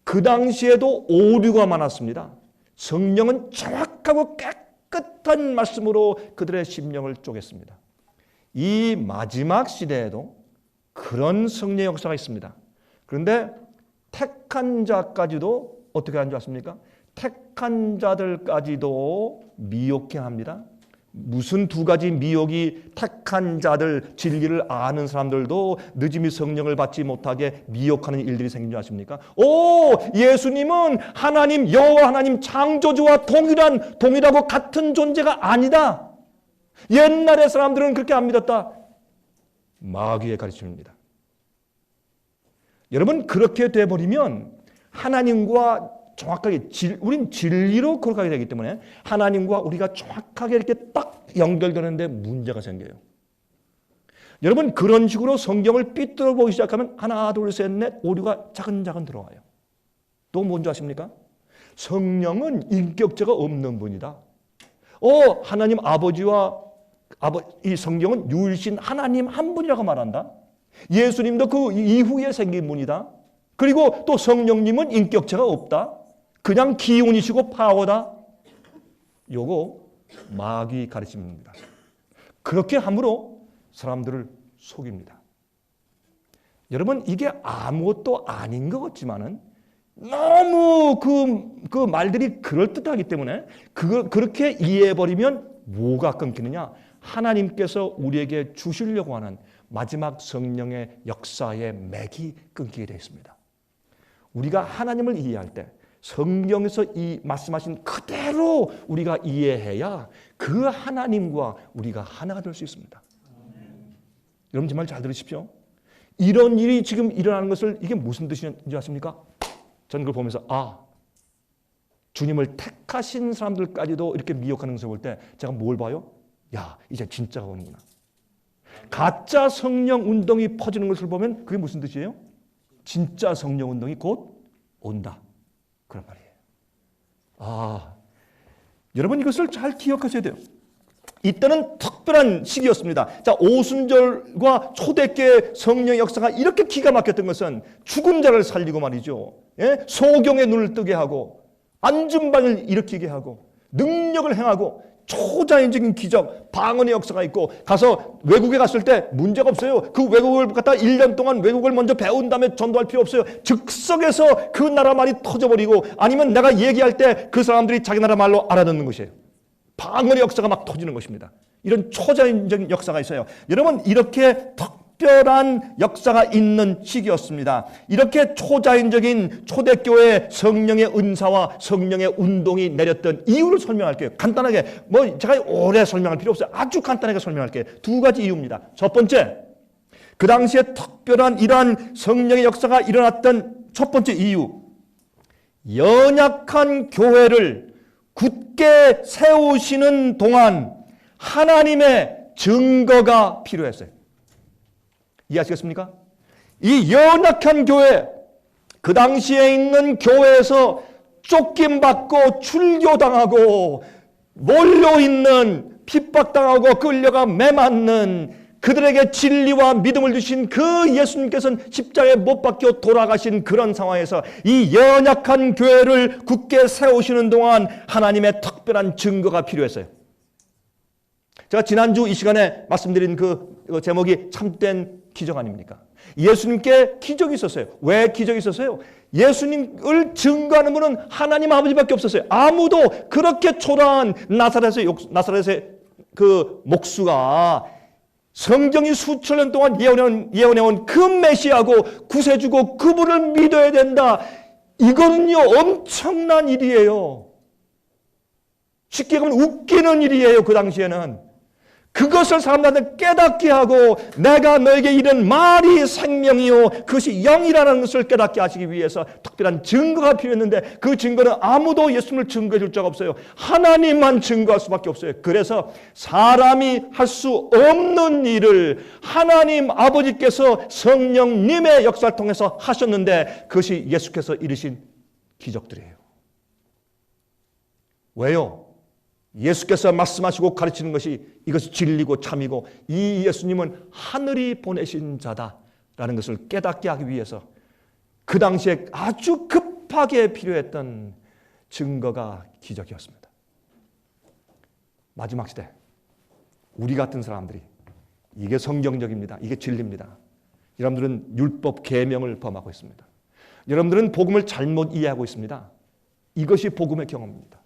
그 당시에도 오류가 많았습니다. 성령은 정확하고 깨끗한 말씀으로 그들의 심령을 쪼갰습니다. 이 마지막 시대에도 그런 성령의 역사가 있습니다. 그런데 택한 자까지도 어떻게 하는 줄 아십니까? 택한 자들까지도 미혹해 합니다. 무슨 두 가지 미혹이 택한 자들, 진리를 아는 사람들도 늦음이 성령을 받지 못하게 미혹하는 일들이 생긴 줄 아십니까? 오! 예수님은 하나님, 여호와 하나님 창조주와 동일하고 같은 존재가 아니다. 옛날의 사람들은 그렇게 안 믿었다. 마귀의 가르침입니다. 여러분 그렇게 돼버리면 하나님과 정확하게 우린 진리로 거룩하게 되기 때문에 하나님과 우리가 정확하게 이렇게 딱 연결되는데 문제가 생겨요. 여러분 그런 식으로 성경을 삐뚤어 보기 시작하면 하나 둘 셋 넷 오류가 차근차근 들어와요. 또 뭔지 아십니까? 성령은 인격자가 없는 분이다. 하나님 아버지와 이 성경은 유일신 하나님 한 분이라고 말한다. 예수님도 그 이후에 생긴 분이다. 그리고 또 성령님은 인격체가 없다. 그냥 기운이시고 파워다. 요거 마귀 가르침입니다. 그렇게 함으로 사람들을 속입니다. 여러분 이게 아무것도 아닌 것 같지만은 너무 그 말들이 그럴듯하기 때문에 그렇게 이해해버리면 뭐가 끊기느냐? 하나님께서 우리에게 주시려고 하는 마지막 성령의 역사의 맥이 끊기게 되어 있습니다. 우리가 하나님을 이해할 때 성경에서 이 말씀하신 그대로 우리가 이해해야 그 하나님과 우리가 하나가 될 수 있습니다. 여러분 제 말 잘 들으십시오. 이런 일이 지금 일어나는 것을 이게 무슨 뜻인지 아십니까? 저는 그걸 보면서 주님을 택하신 사람들까지도 이렇게 미혹하는 것을 볼 때 제가 뭘 봐요? 야, 이제 진짜가 오는구나. 가짜 성령 운동이 퍼지는 것을 보면 그게 무슨 뜻이에요? 진짜 성령 운동이 곧 온다. 그런 말이에요. 여러분 이것을 잘 기억하셔야 돼요. 이때는 특별한 시기였습니다. 자, 오순절과 초대교회 성령 역사가 이렇게 기가 막혔던 것은 죽은 자를 살리고 말이죠. 예? 소경의 눈을 뜨게 하고 안전반을 일으키게 하고 능력을 행하고 초자연적인 기적, 방언의 역사가 있고 가서 외국에 갔을 때 문제가 없어요. 그 외국을 갖다 1년 동안 외국을 먼저 배운 다음에 전도할 필요 없어요. 즉석에서 그 나라 말이 터져버리고 아니면 내가 얘기할 때 그 사람들이 자기 나라 말로 알아듣는 것이에요. 방언의 역사가 막 터지는 것입니다. 이런 초자연적인 역사가 있어요. 여러분 이렇게 특별한 역사가 있는 시기였습니다. 이렇게 초자연적인 초대교회 성령의 은사와 성령의 운동이 내렸던 이유를 설명할게요. 간단하게 제가 오래 설명할 필요 없어요. 아주 간단하게 설명할게요. 두 가지 이유입니다. 첫 번째, 그 당시에 특별한 이러한 성령의 역사가 일어났던 첫 번째 이유, 연약한 교회를 굳게 세우시는 동안 하나님의 증거가 필요했어요. 이해하시겠습니까? 이 연약한 교회, 그 당시에 있는 교회에서 쫓김받고 출교당하고 몰려있는 핍박당하고 끌려가 매맞는 그들에게 진리와 믿음을 주신 그 예수님께서는 십자가에 못 박혀 돌아가신 그런 상황에서 이 연약한 교회를 굳게 세우시는 동안 하나님의 특별한 증거가 필요했어요. 제가 지난주 이 시간에 말씀드린 그 제목이 참된 기적 아닙니까? 예수님께 기적이 있었어요. 왜 기적이 있었어요? 예수님을 증거하는 분은 하나님 아버지밖에 없었어요. 아무도 그렇게 초라한 나사렛의 그 목수가 성경이 수천 년 동안 예언해온 그 메시아고 구세주고 그분을 믿어야 된다. 이거는요 엄청난 일이에요. 쉽게 얘기하면 웃기는 일이에요. 그 당시에는. 그것을 사람들한테 깨닫게 하고 내가 너에게 이른 말이 생명이요 그것이 영이라는 것을 깨닫게 하시기 위해서 특별한 증거가 필요했는데 그 증거는 아무도 예수님을 증거해 줄 자가 없어요. 하나님만 증거할 수밖에 없어요. 그래서 사람이 할 수 없는 일을 하나님 아버지께서 성령님의 역사를 통해서 하셨는데 그것이 예수께서 이루신 기적들이에요. 왜요? 예수께서 말씀하시고 가르치는 것이 이것이 진리고 참이고 이 예수님은 하늘이 보내신 자다라는 것을 깨닫게 하기 위해서 그 당시에 아주 급하게 필요했던 증거가 기적이었습니다. 마지막 시대 우리 같은 사람들이 이게 성경적입니다. 이게 진리입니다. 여러분들은 율법 계명을 범하고 있습니다. 여러분들은 복음을 잘못 이해하고 있습니다. 이것이 복음의 경험입니다.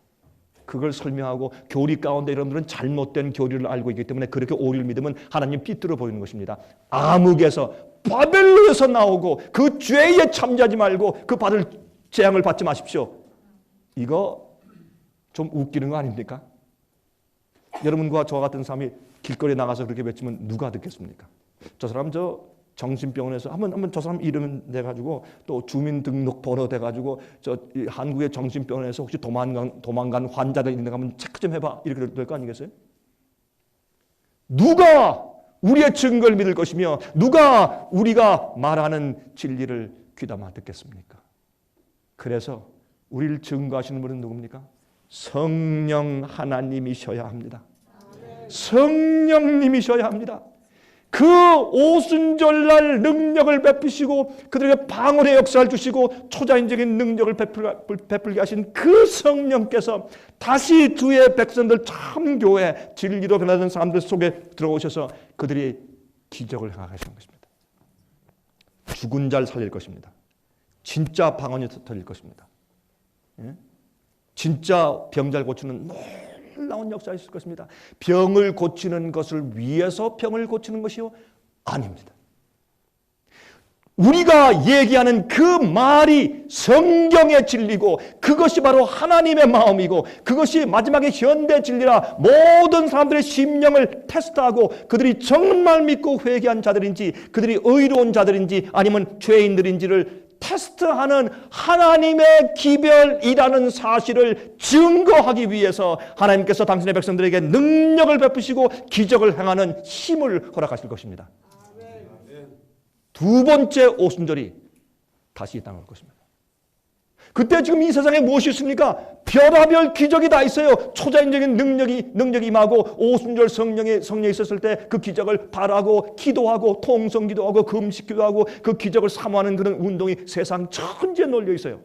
그걸 설명하고 교리 가운데 여러분들은 잘못된 교리를 알고 있기 때문에 그렇게 오류를 믿으면 하나님 삐뚤어 보이는 것입니다. 암흑에서 바벨론에서 나오고 그 죄에 참여하지 말고 그 받을 재앙을 받지 마십시오. 이거 좀 웃기는 거 아닙니까? 여러분과 저와 같은 사람이 길거리에 나가서 그렇게 외치면 누가 듣겠습니까? 저 사람 정신병원에서 한번 저 사람 이름 돼가지고 또 주민등록번호 돼가지고 한국의 정신병원에서 혹시 도망간 환자들 있는가 하면 체크 좀 해봐 이렇게 될 거 아니겠어요? 누가 우리의 증거를 믿을 것이며 누가 우리가 말하는 진리를 귀담아 듣겠습니까? 그래서 우리를 증거하시는 분은 누굽니까? 성령 하나님이셔야 합니다. 성령님이셔야 합니다. 그 오순절날 능력을 베푸시고 그들에게 방언의 역사를 주시고 초자연적인 능력을 베풀게 하신 그 성령께서 다시 주의 백성들 참교회 진리로 변화된 사람들 속에 들어오셔서 그들이 기적을 행하게 하시는 것입니다. 죽은 자를 살릴 것입니다. 진짜 방언이 터질 것입니다. 진짜 병자를 고치는 놀라운 역사가 있을 것입니다. 병을 고치는 것을 위해서 병을 고치는 것이요? 아닙니다. 우리가 얘기하는 그 말이 성경의 진리고 그것이 바로 하나님의 마음이고 그것이 마지막에 현대 진리라 모든 사람들의 심령을 테스트하고 그들이 정말 믿고 회개한 자들인지 그들이 의로운 자들인지 아니면 죄인들인지를 테스트하는 하나님의 기별이라는 사실을 증거하기 위해서 하나님께서 당신의 백성들에게 능력을 베푸시고 기적을 행하는 힘을 허락하실 것입니다. 두 번째 오순절이 다시 이 땅에 올 것입니다. 그때 지금 이 세상에 무엇이 있습니까? 별하별 기적이 다 있어요. 초자연적인 능력이 임하고 오순절 성령이 있었을 때 그 기적을 바라고 기도하고 통성기도하고 금식기도하고 그 기적을 사모하는 그런 운동이 세상 천지에 널려 있어요.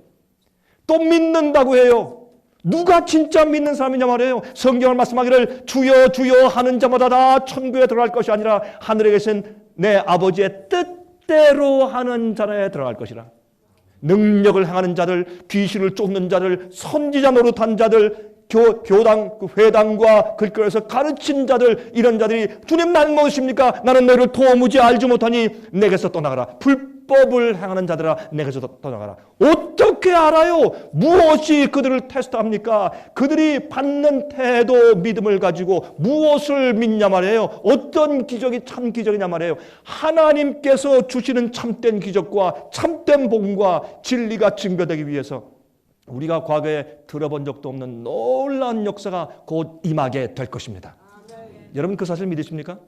또 믿는다고 해요. 누가 진짜 믿는 사람이냐 말이에요. 성경을 말씀하기를 주여 주여 하는 자마다 다 천국에 들어갈 것이 아니라 하늘에 계신 내 아버지의 뜻대로 하는 자라에 들어갈 것이라. 능력을 행하는 자들, 귀신을 쫓는 자들, 선지자 노릇한 자들, 교당, 회당과 글거리에서 가르친 자들, 이런 자들이 주님 나는 무엇입니까? 나는 너희를 도무지 알지 못하니 내게서 떠나가라. 불법을 행하는 자들아 내게서 떠나가라. 어떻게 알아요? 무엇이 그들을 테스트합니까? 그들이 받는 태도 믿음을 가지고 무엇을 믿냐 말이에요. 어떤 기적이 참 기적이냐 말이에요. 하나님께서 주시는 참된 기적과 참된 복음과 진리가 증거되기 위해서 우리가 과거에 들어본 적도 없는 놀라운 역사가 곧 임하게 될 것입니다. 여러분 그 사실 믿으십니까?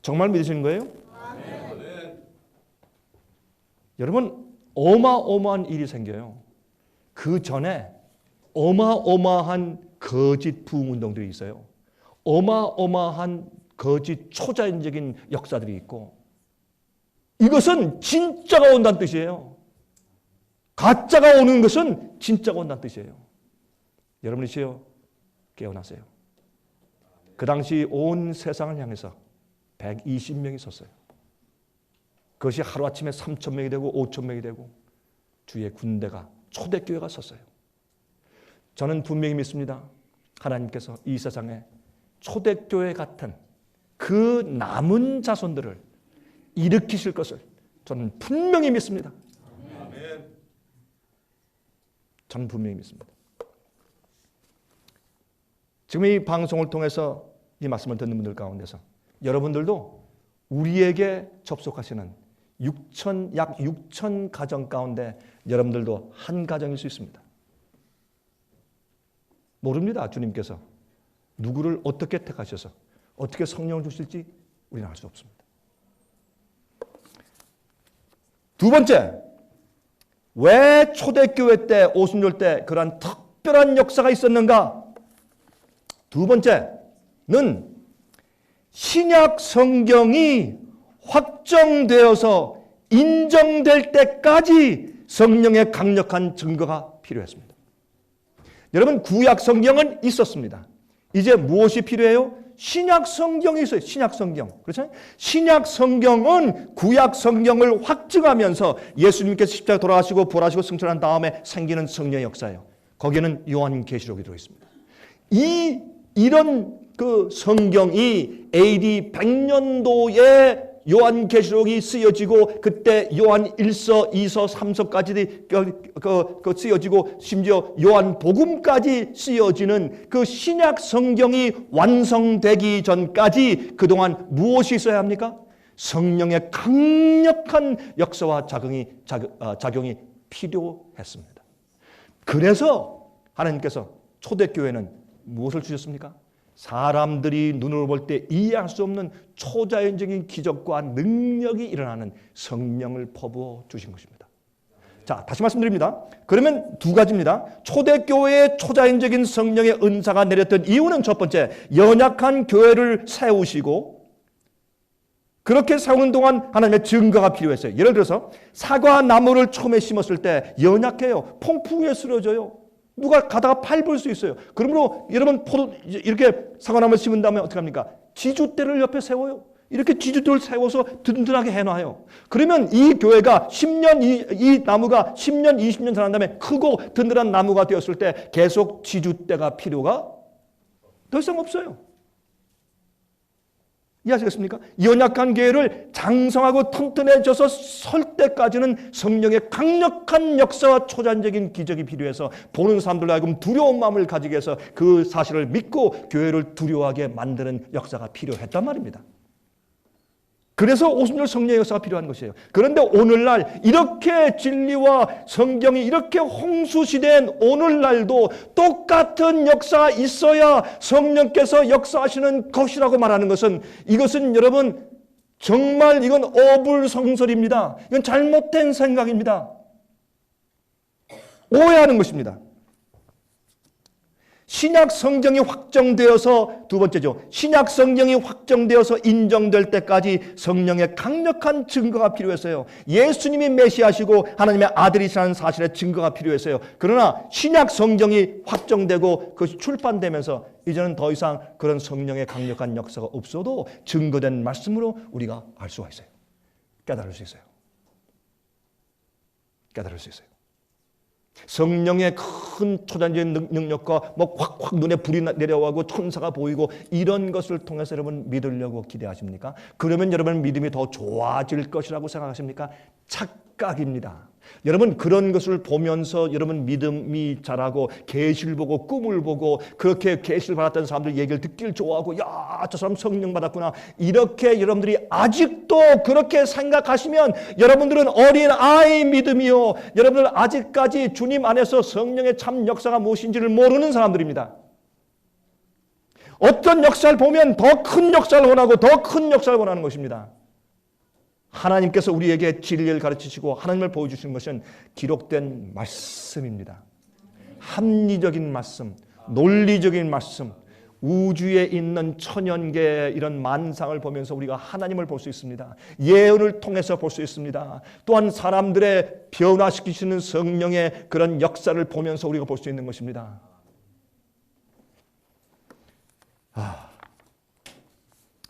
정말 믿으시는 거예요? 여러분 어마어마한 일이 생겨요. 그 전에 어마어마한 거짓 부흥운동들이 있어요. 어마어마한 거짓 초자연적인 역사들이 있고 이것은 진짜가 온다는 뜻이에요. 가짜가 오는 것은 진짜가 온다는 뜻이에요. 여러분이시여 깨어나세요. 그 당시 온 세상을 향해서 120명이 섰어요. 그것이 하루아침에 3,000명이 되고 5,000명이 되고 주의 군대가 초대교회가 섰어요. 저는 분명히 믿습니다. 하나님께서 이 세상에 초대교회 같은 그 남은 자손들을 일으키실 것을 저는 분명히 믿습니다. 저는 분명히 믿습니다. 지금 이 방송을 통해서 이 말씀을 듣는 분들 가운데서 여러분들도 우리에게 접속하시는 약 6천 가정 가운데 여러분들도 한 가정일 수 있습니다. 모릅니다. 주님께서 누구를 어떻게 택하셔서 어떻게 성령을 주실지 우리는 알 수 없습니다. 두 번째, 왜 초대교회 때 오순절 때 그러한 특별한 역사가 있었는가? 두 번째는 신약 성경이 확정되어서 인정될 때까지 성령의 강력한 증거가 필요했습니다. 여러분 구약 성경은 있었습니다. 이제 무엇이 필요해요? 신약 성경이 있어요. 신약 성경. 그렇죠? 신약 성경은 구약 성경을 확증하면서 예수님께서 십자가에 돌아가시고 부활하시고 승천한 다음에 생기는 성령의 역사예요. 거기에는 요한계시록이 들어 있습니다. 이런 그 성경이 AD 100년도에 요한계시록이 쓰여지고 그때 요한 1서, 2서, 3서까지 쓰여지고 심지어 요한복음까지 쓰여지는 그 신약 성경이 완성되기 전까지 그동안 무엇이 있어야 합니까? 성령의 강력한 역사와 작용이 필요했습니다. 그래서 하나님께서 초대교회는 무엇을 주셨습니까? 사람들이 눈으로 볼 때 이해할 수 없는 초자연적인 기적과 능력이 일어나는 성령을 퍼부어 주신 것입니다. 자, 다시 말씀드립니다. 그러면 두 가지입니다. 초대교회에 초자연적인 성령의 은사가 내렸던 이유는 첫 번째, 연약한 교회를 세우시고 그렇게 세우는 동안 하나님의 증거가 필요했어요. 예를 들어서 사과 나무를 처음에 심었을 때 연약해요. 폭풍에 쓰러져요. 누가 가다가 밟을 수 있어요. 그러므로 여러분 이렇게 사과나무를 심은 다음에 어떻게 합니까? 지주대를 옆에 세워요. 이렇게 지주대를 세워서 든든하게 해놔요. 그러면 이 교회가 10년, 이 나무가 10년, 20년 지난 다음에 크고 든든한 나무가 되었을 때 계속 지주대가 필요가 더 이상 없어요. 이해하시겠습니까? 연약한 교회를 장성하고 튼튼해져서 설 때까지는 성령의 강력한 역사와 초자연적인 기적이 필요해서 보는 사람들로 하여금 두려운 마음을 가지게 해서 그 사실을 믿고 교회를 두려워하게 만드는 역사가 필요했단 말입니다. 그래서 오순절 성령의 역사가 필요한 것이에요. 그런데 오늘날 이렇게 진리와 성경이 이렇게 홍수시대인 오늘날도 똑같은 역사가 있어야 성령께서 역사하시는 것이라고 말하는 것은 이것은 여러분 정말 이건 어불성설입니다. 이건 잘못된 생각입니다. 오해하는 것입니다. 신약 성경이 확정되어서 두 번째죠. 신약 성경이 확정되어서 인정될 때까지 성령의 강력한 증거가 필요했어요. 예수님이 메시아시고 하나님의 아들이시라는 사실의 증거가 필요했어요. 그러나 신약 성경이 확정되고 그것이 출판되면서 이제는 더 이상 그런 성령의 강력한 역사가 없어도 증거된 말씀으로 우리가 알 수가 있어요. 깨달을 수 있어요. 깨달을 수 있어요. 성령의 큰 초자연적인 능력과 뭐 확확 눈에 불이 내려가고 천사가 보이고 이런 것을 통해서 여러분 믿으려고 기대하십니까? 그러면 여러분 믿음이 더 좋아질 것이라고 생각하십니까? 착각입니다. 여러분 그런 것을 보면서 여러분 믿음이 자라고 계시를 보고 꿈을 보고 그렇게 계시를 받았던 사람들 얘기를 듣길 좋아하고 야 저 사람 성령 받았구나 이렇게 여러분들이 아직도 그렇게 생각하시면 여러분들은 어린 아이 믿음이요 여러분들 아직까지 주님 안에서 성령의 참 역사가 무엇인지를 모르는 사람들입니다. 어떤 역사를 보면 더 큰 역사를 원하고 더 큰 역사를 원하는 것입니다. 하나님께서 우리에게 진리를 가르치시고 하나님을 보여주시는 것은 기록된 말씀입니다. 합리적인 말씀, 논리적인 말씀, 우주에 있는 천연계의 이런 만상을 보면서 우리가 하나님을 볼 수 있습니다. 예언을 통해서 볼 수 있습니다. 또한 사람들의 변화시키시는 성령의 그런 역사를 보면서 우리가 볼 수 있는 것입니다.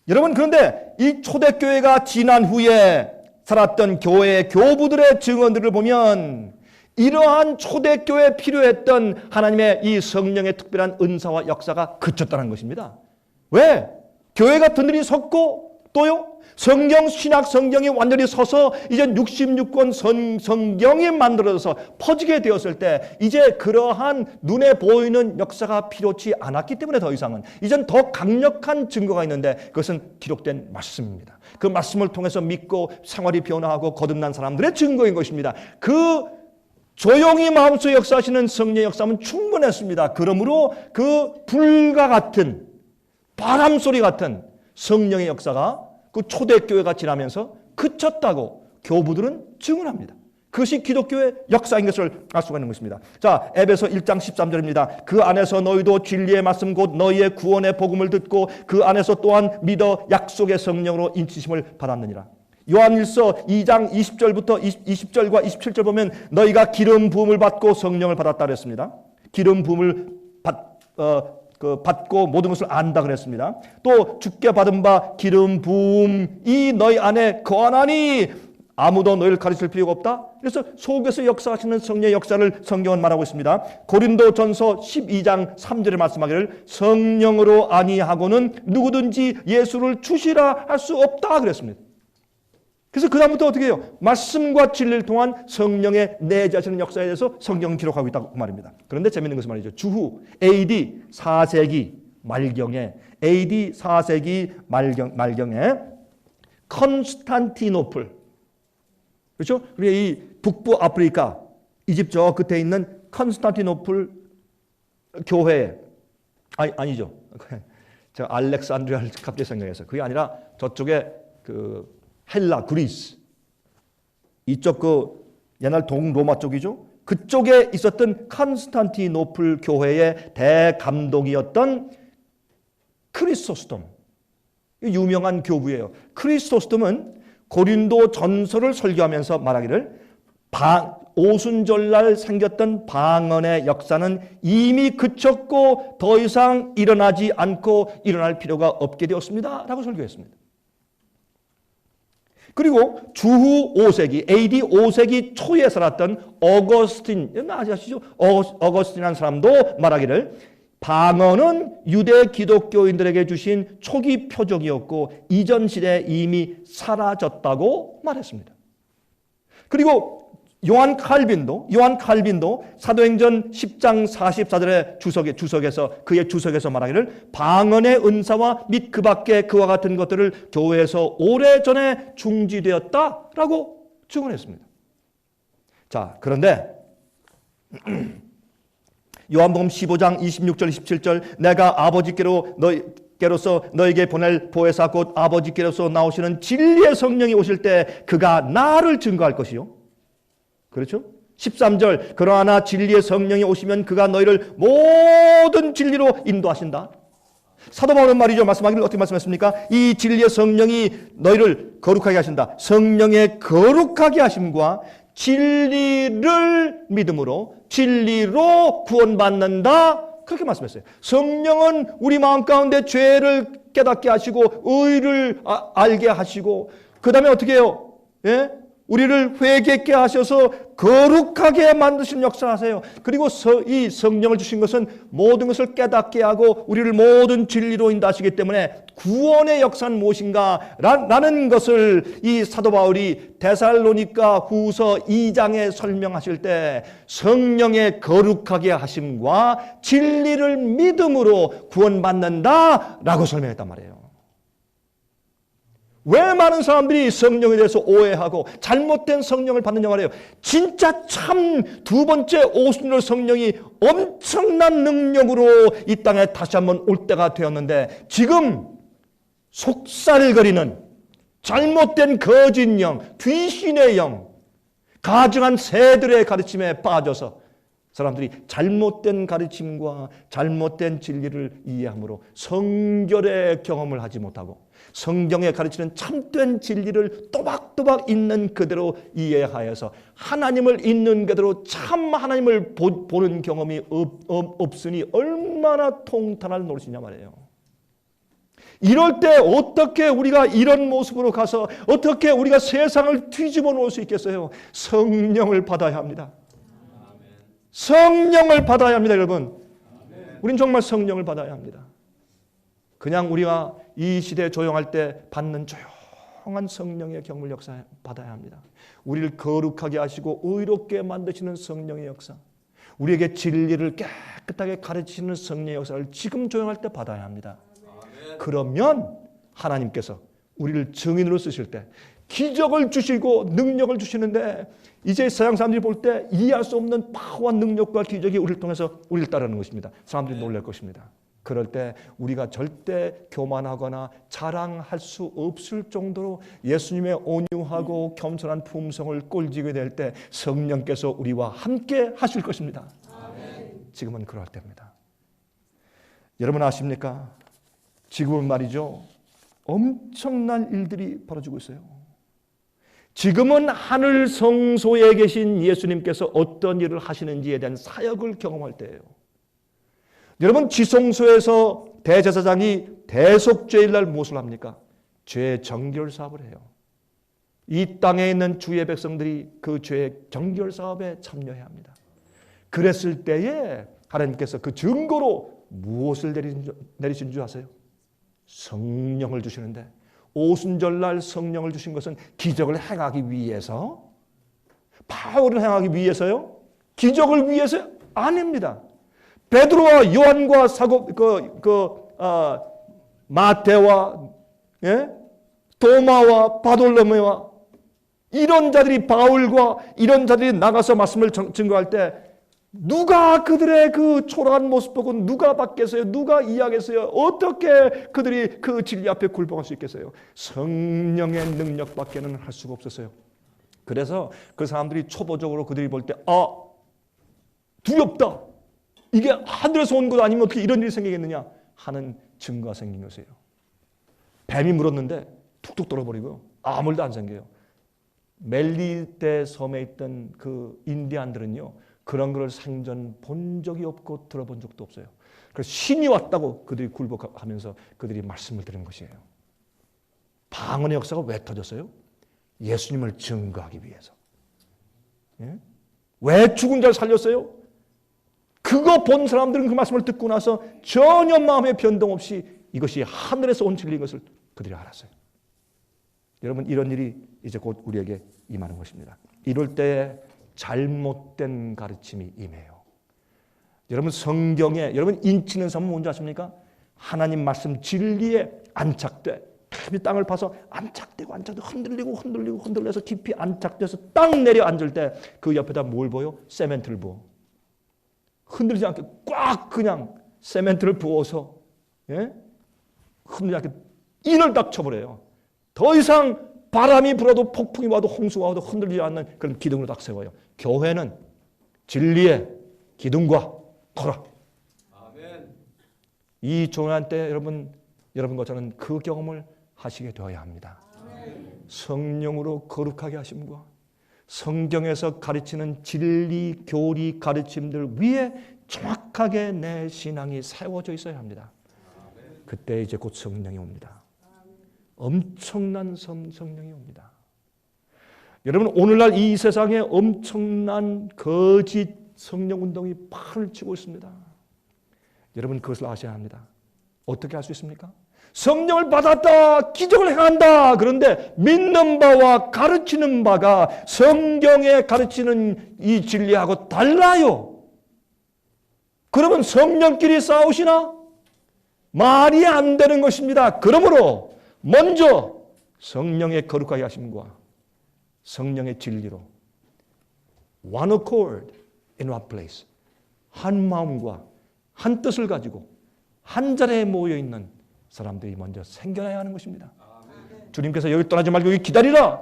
여러분 그런데 이 초대교회가 지난 후에 살았던 교회의 교부들의 증언들을 보면 이러한 초대교회에 필요했던 하나님의 이 성령의 특별한 은사와 역사가 그쳤다는 것입니다. 왜? 교회가 든든히 섰고 또요 신약 성경이 완전히 서서 이제 66권 성경이 만들어져서 퍼지게 되었을 때 이제 그러한 눈에 보이는 역사가 필요치 않았기 때문에 더 이상은 이젠 더 강력한 증거가 있는데 그것은 기록된 말씀입니다. 그 말씀을 통해서 믿고 생활이 변화하고 거듭난 사람들의 증거인 것입니다. 그 조용히 마음속에 역사하시는 성령의 역사는 충분했습니다. 그러므로 그 불과 같은 바람소리 같은 성령의 역사가 그 초대교회가 지나면서 그쳤다고 교부들은 증언합니다. 그것이 기독교의 역사인 것을 알 수가 있는 것입니다. 자, 에베소 1장 13절입니다. 그 안에서 너희도 진리의 말씀 곧 너희의 구원의 복음을 듣고 그 안에서 또한 믿어 약속의 성령으로 인치심을 받았느니라. 요한일서 2장 20절부터 20절과 27절 보면 너희가 기름 부음을 받고 성령을 받았다 그랬습니다. 기름 부음을 받고 모든 것을 안다 그랬습니다. 또 주께 받은 바 기름 부음이 너희 안에 거하나니 아무도 너희를 가르칠 필요가 없다. 그래서 속에서 역사하시는 성령의 역사를 성경은 말하고 있습니다. 고린도전서 12장 3절에 말씀하기를 성령으로 아니하고는 누구든지 예수를 주시라 할 수 없다 그랬습니다. 그래서 그 다음부터 어떻게 해요? 말씀과 진리를 통한 성령의 내재하시는 역사에 대해서 성경은 기록하고 있다고 말입니다. 그런데 재밌는 것은 말이죠. 주후 AD 4세기 말경에 컨스탄티노플 그렇죠? 그리고 이 북부 아프리카 이집트 저 끝에 있는 컨스탄티노플 교회 아니죠. 제가 알렉산드리아를 갑자기 생각해서 그게 아니라 저쪽에 그 헬라, 그리스 이쪽 그 옛날 동로마 쪽이죠. 그쪽에 있었던 컨스탄티노플 교회의 대감독이었던 크리소스톰, 유명한 교부예요. 크리소스톰은 고린도 전서를 설교하면서 말하기를 오순절날 생겼던 방언의 역사는 이미 그쳤고 더 이상 일어나지 않고 일어날 필요가 없게 되었습니다 라고 설교했습니다. 그리고 주후 5세기 AD 5세기 초에 살았던 어거스틴, 아시죠? 어거스틴이라는 사람도 말하기를 방언은 유대 기독교인들에게 주신 초기 표적이었고 이전 시대에 이미 사라졌다고 말했습니다. 그리고 요한 칼빈도 사도행전 10장 44절의 그의 주석에서 말하기를 방언의 은사와 및 그 밖에 그와 같은 것들을 교회에서 오래전에 중지되었다라고 증언했습니다. 자, 그런데 요한복음 15장 26절 27절 내가 아버지께로서 너에게 보낼 보혜사 곧 아버지께로서 나오시는 진리의 성령이 오실 때 그가 나를 증거할 것이요. 그렇죠? 13절 그러나 진리의 성령이 오시면 그가 너희를 모든 진리로 인도하신다. 사도 바울은 말이죠. 말씀하기를 어떻게 말씀했습니까? 이 진리의 성령이 너희를 거룩하게 하신다. 성령의 거룩하게 하심과 진리를 믿음으로 진리로 구원받는다. 그렇게 말씀했어요. 성령은 우리 마음 가운데 죄를 깨닫게 하시고 의를 알게 하시고 그 다음에 어떻게 해요? 예? 우리를 회개케 하셔서 거룩하게 만드신 역사하세요. 그리고 이 성령을 주신 것은 모든 것을 깨닫게 하고 우리를 모든 진리로 인도하시기 때문에 구원의 역사는 무엇인가 라는 것을 이 사도 바울이 데살로니가 후서 2장에 설명하실 때 성령의 거룩하게 하심과 진리를 믿음으로 구원받는다라고 설명했단 말이에요. 왜 많은 사람들이 성령에 대해서 오해하고 잘못된 성령을 받느냐 말이에요. 진짜 참 두 번째 오순절 성령이 엄청난 능력으로 이 땅에 다시 한번 올 때가 되었는데 지금 속살거리는 잘못된 거짓 영, 귀신의 영, 가증한 새들의 가르침에 빠져서 사람들이 잘못된 가르침과 잘못된 진리를 이해함으로 성결의 경험을 하지 못하고 성경에 가르치는 참된 진리를 또박또박 있는 그대로 이해하여서 하나님을 있는 그대로 참 하나님을 보는 경험이 없으니 얼마나 통탄할 노릇이냐 말이에요. 이럴 때 어떻게 우리가 이런 모습으로 가서 어떻게 우리가 세상을 뒤집어 놓을 수 있겠어요? 성령을 받아야 합니다. 성령을 받아야 합니다, 여러분. 우린 정말 성령을 받아야 합니다. 그냥 우리가 이 시대에 조용할 때 받는 조용한 성령의 경물 역사 받아야 합니다. 우리를 거룩하게 하시고 의롭게 만드시는 성령의 역사, 우리에게 진리를 깨끗하게 가르치시는 성령의 역사를 지금 조용할 때 받아야 합니다. 그러면 하나님께서 우리를 증인으로 쓰실 때 기적을 주시고 능력을 주시는데 이제 서양 사람들이 볼 때 이해할 수 없는 파워와 능력과 기적이 우리를 통해서 우리를 따르는 것입니다. 사람들이 놀랄 것입니다. 그럴 때 우리가 절대 교만하거나 자랑할 수 없을 정도로 예수님의 온유하고 겸손한 품성을 꼴지게 될 때 성령께서 우리와 함께 하실 것입니다. 지금은 그럴 때입니다. 여러분 아십니까? 지금은 말이죠. 엄청난 일들이 벌어지고 있어요. 지금은 하늘 성소에 계신 예수님께서 어떤 일을 하시는지에 대한 사역을 경험할 때예요. 여러분 지성소에서 대제사장이 대속죄일날 무엇을 합니까? 죄 정결 사업을 해요. 이 땅에 있는 주의 백성들이 그 죄 정결 사업에 참여해야 합니다. 그랬을 때에 하나님께서 그 증거로 무엇을 내리신 줄 아세요? 성령을 주시는데 오순절날 성령을 주신 것은 기적을 행하기 위해서, 파울을 행하기 위해서요? 기적을 위해서 아닙니다. 베드로와 요한과 마태와 도마와 바돌로메와 이런 자들이 바울과 이런 자들이 나가서 말씀을 증거할 때 누가 그들의 그 초라한 모습 보고 누가 받겠어요? 누가 이해하겠어요? 어떻게 그들이 그 진리 앞에 굴복할 수 있겠어요? 성령의 능력밖에는 할 수가 없었어요. 그래서 그 사람들이 초보적으로 그들이 볼 때 두렵다. 이게 하늘에서 온 것 아니면 어떻게 이런 일이 생기겠느냐 하는 증거가 생긴 것이에요. 뱀이 물었는데 툭툭 떨어버리고요. 아무 일도 안 생겨요. 멜리테 섬에 있던 그 인디안들은요. 그런 걸 생전 본 적이 없고 들어본 적도 없어요. 그래서 신이 왔다고 그들이 굴복하면서 그들이 말씀을 드리는 것이에요. 방언의 역사가 왜 터졌어요? 예수님을 증거하기 위해서. 예? 왜 죽은 자를 살렸어요? 그거 본 사람들은 그 말씀을 듣고 나서 전혀 마음의 변동 없이 이것이 하늘에서 온 진리인 것을 그들이 알았어요. 여러분 이런 일이 이제 곧 우리에게 임하는 것입니다. 이럴 때 잘못된 가르침이 임해요. 여러분 성경에 여러분 인치는 사람은 뭔지 아십니까? 하나님 말씀 진리에 안착돼 땅을 파서 안착되고 흔들려서 깊이 안착돼서 딱 내려 앉을 때 그 옆에다 뭘 부어요? 세멘트를 부어. 흔들리지 않게 꽉 그냥 세멘트를 부어서 흔들리지 않게 인을 딱 쳐버려요. 더 이상 바람이 불어도 폭풍이 와도 홍수가 와도 흔들리지 않는 그런 기둥을 딱 세워요. 교회는 진리의 기둥과 터라. 아멘. 이 조난 때 여러분과 저는 그 경험을 하시게 되어야 합니다. 아멘. 성령으로 거룩하게 하심과 성경에서 가르치는 진리, 교리, 가르침들 위에 정확하게 내 신앙이 세워져 있어야 합니다. 아멘. 그때 이제 곧 성령이 옵니다. 아멘. 엄청난 성령이 옵니다. 여러분 오늘날 이 세상에 엄청난 거짓 성령 운동이 판을 치고 있습니다. 여러분 그것을 아셔야 합니다. 어떻게 할 수 있습니까? 성령을 받았다, 기적을 행한다. 그런데 믿는 바와 가르치는 바가 성경에 가르치는 이 진리하고 달라요. 그러면 성령끼리 싸우시나? 말이 안 되는 것입니다. 그러므로 먼저 성령의 거룩하게 하심과 성령의 진리로 one accord in one place 한 마음과 한 뜻을 가지고 한 자리에 모여 있는 사람들이 먼저 생겨나야 하는 것입니다. 아멘. 주님께서 여기 떠나지 말고 여기 기다리라.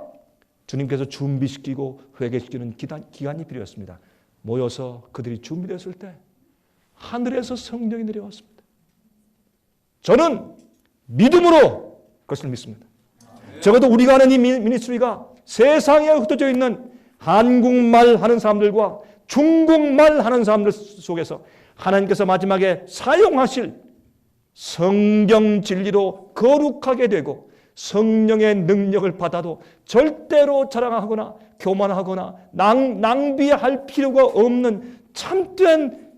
주님께서 준비시키고 회개시키는 기간이 필요했습니다. 모여서 그들이 준비됐을 때 하늘에서 성령이 내려왔습니다. 저는 믿음으로 그것을 믿습니다. 아멘. 적어도 우리가 하는 이 미니스트리가 세상에 흩어져 있는 한국말 하는 사람들과 중국말 하는 사람들 속에서 하나님께서 마지막에 사용하실 성경 진리로 거룩하게 되고 성령의 능력을 받아도 절대로 자랑하거나 교만하거나 낭비할 필요가 없는 참된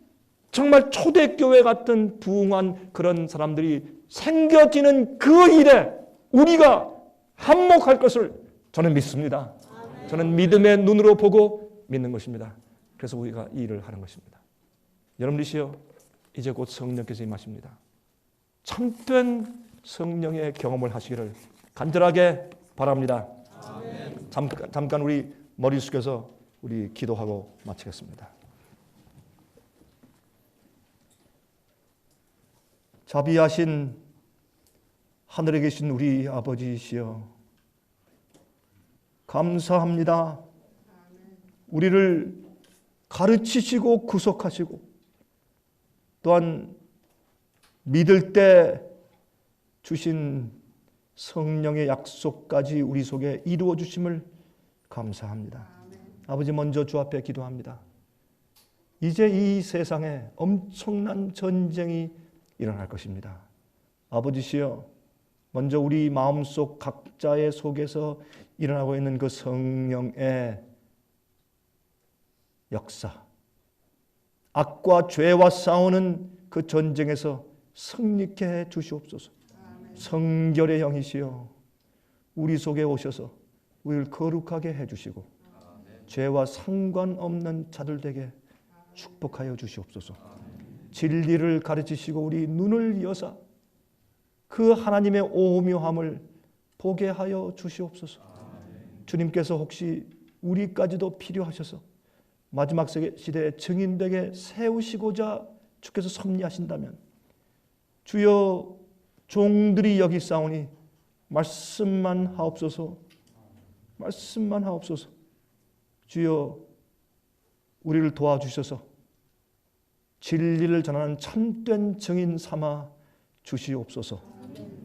정말 초대교회 같은 부흥한 그런 사람들이 생겨지는 그 일에 우리가 한몫할 것을 저는 믿습니다. 저는 믿음의 눈으로 보고 믿는 것입니다. 그래서 우리가 이 일을 하는 것입니다. 여러분들이시여 이제 곧 성령께서 임하십니다. 참된 성령의 경험을 하시기를 간절하게 바랍니다. 아멘. 잠깐 우리 머리 숙여서 우리 기도하고 마치겠습니다. 자비하신 하늘에 계신 우리 아버지시여 감사합니다. 우리를 가르치시고 구속하시고 또한 믿을 때 주신 성령의 약속까지 우리 속에 이루어 주심을 감사합니다. 아멘. 아버지 먼저 주 앞에 기도합니다. 이제 이 세상에 엄청난 전쟁이 일어날 것입니다. 아버지시여 먼저 우리 마음속 각자의 속에서 일어나고 있는 그 성령의 역사, 악과 죄와 싸우는 그 전쟁에서 승리케 해 주시옵소서. 아멘. 성결의 영이시여 우리 속에 오셔서 우리를 거룩하게 해주시고 아멘. 죄와 상관없는 자들 되게 축복하여 주시옵소서. 아멘. 진리를 가르치시고 우리 눈을 여사 그 하나님의 오묘함을 보게 하여 주시옵소서. 아멘. 주님께서 혹시 우리까지도 필요하셔서 마지막 시대의 증인되게 세우시고자 주께서 섭리하신다면 주여 종들이 여기 싸우니 말씀만 하옵소서. 말씀만 하옵소서. 주여 우리를 도와주셔서 진리를 전하는 참된 증인 삼아 주시옵소서.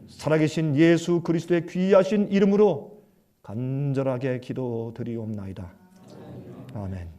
살아계신 예수 그리스도의 귀하신 이름으로 간절하게 기도드리옵나이다. 아멘.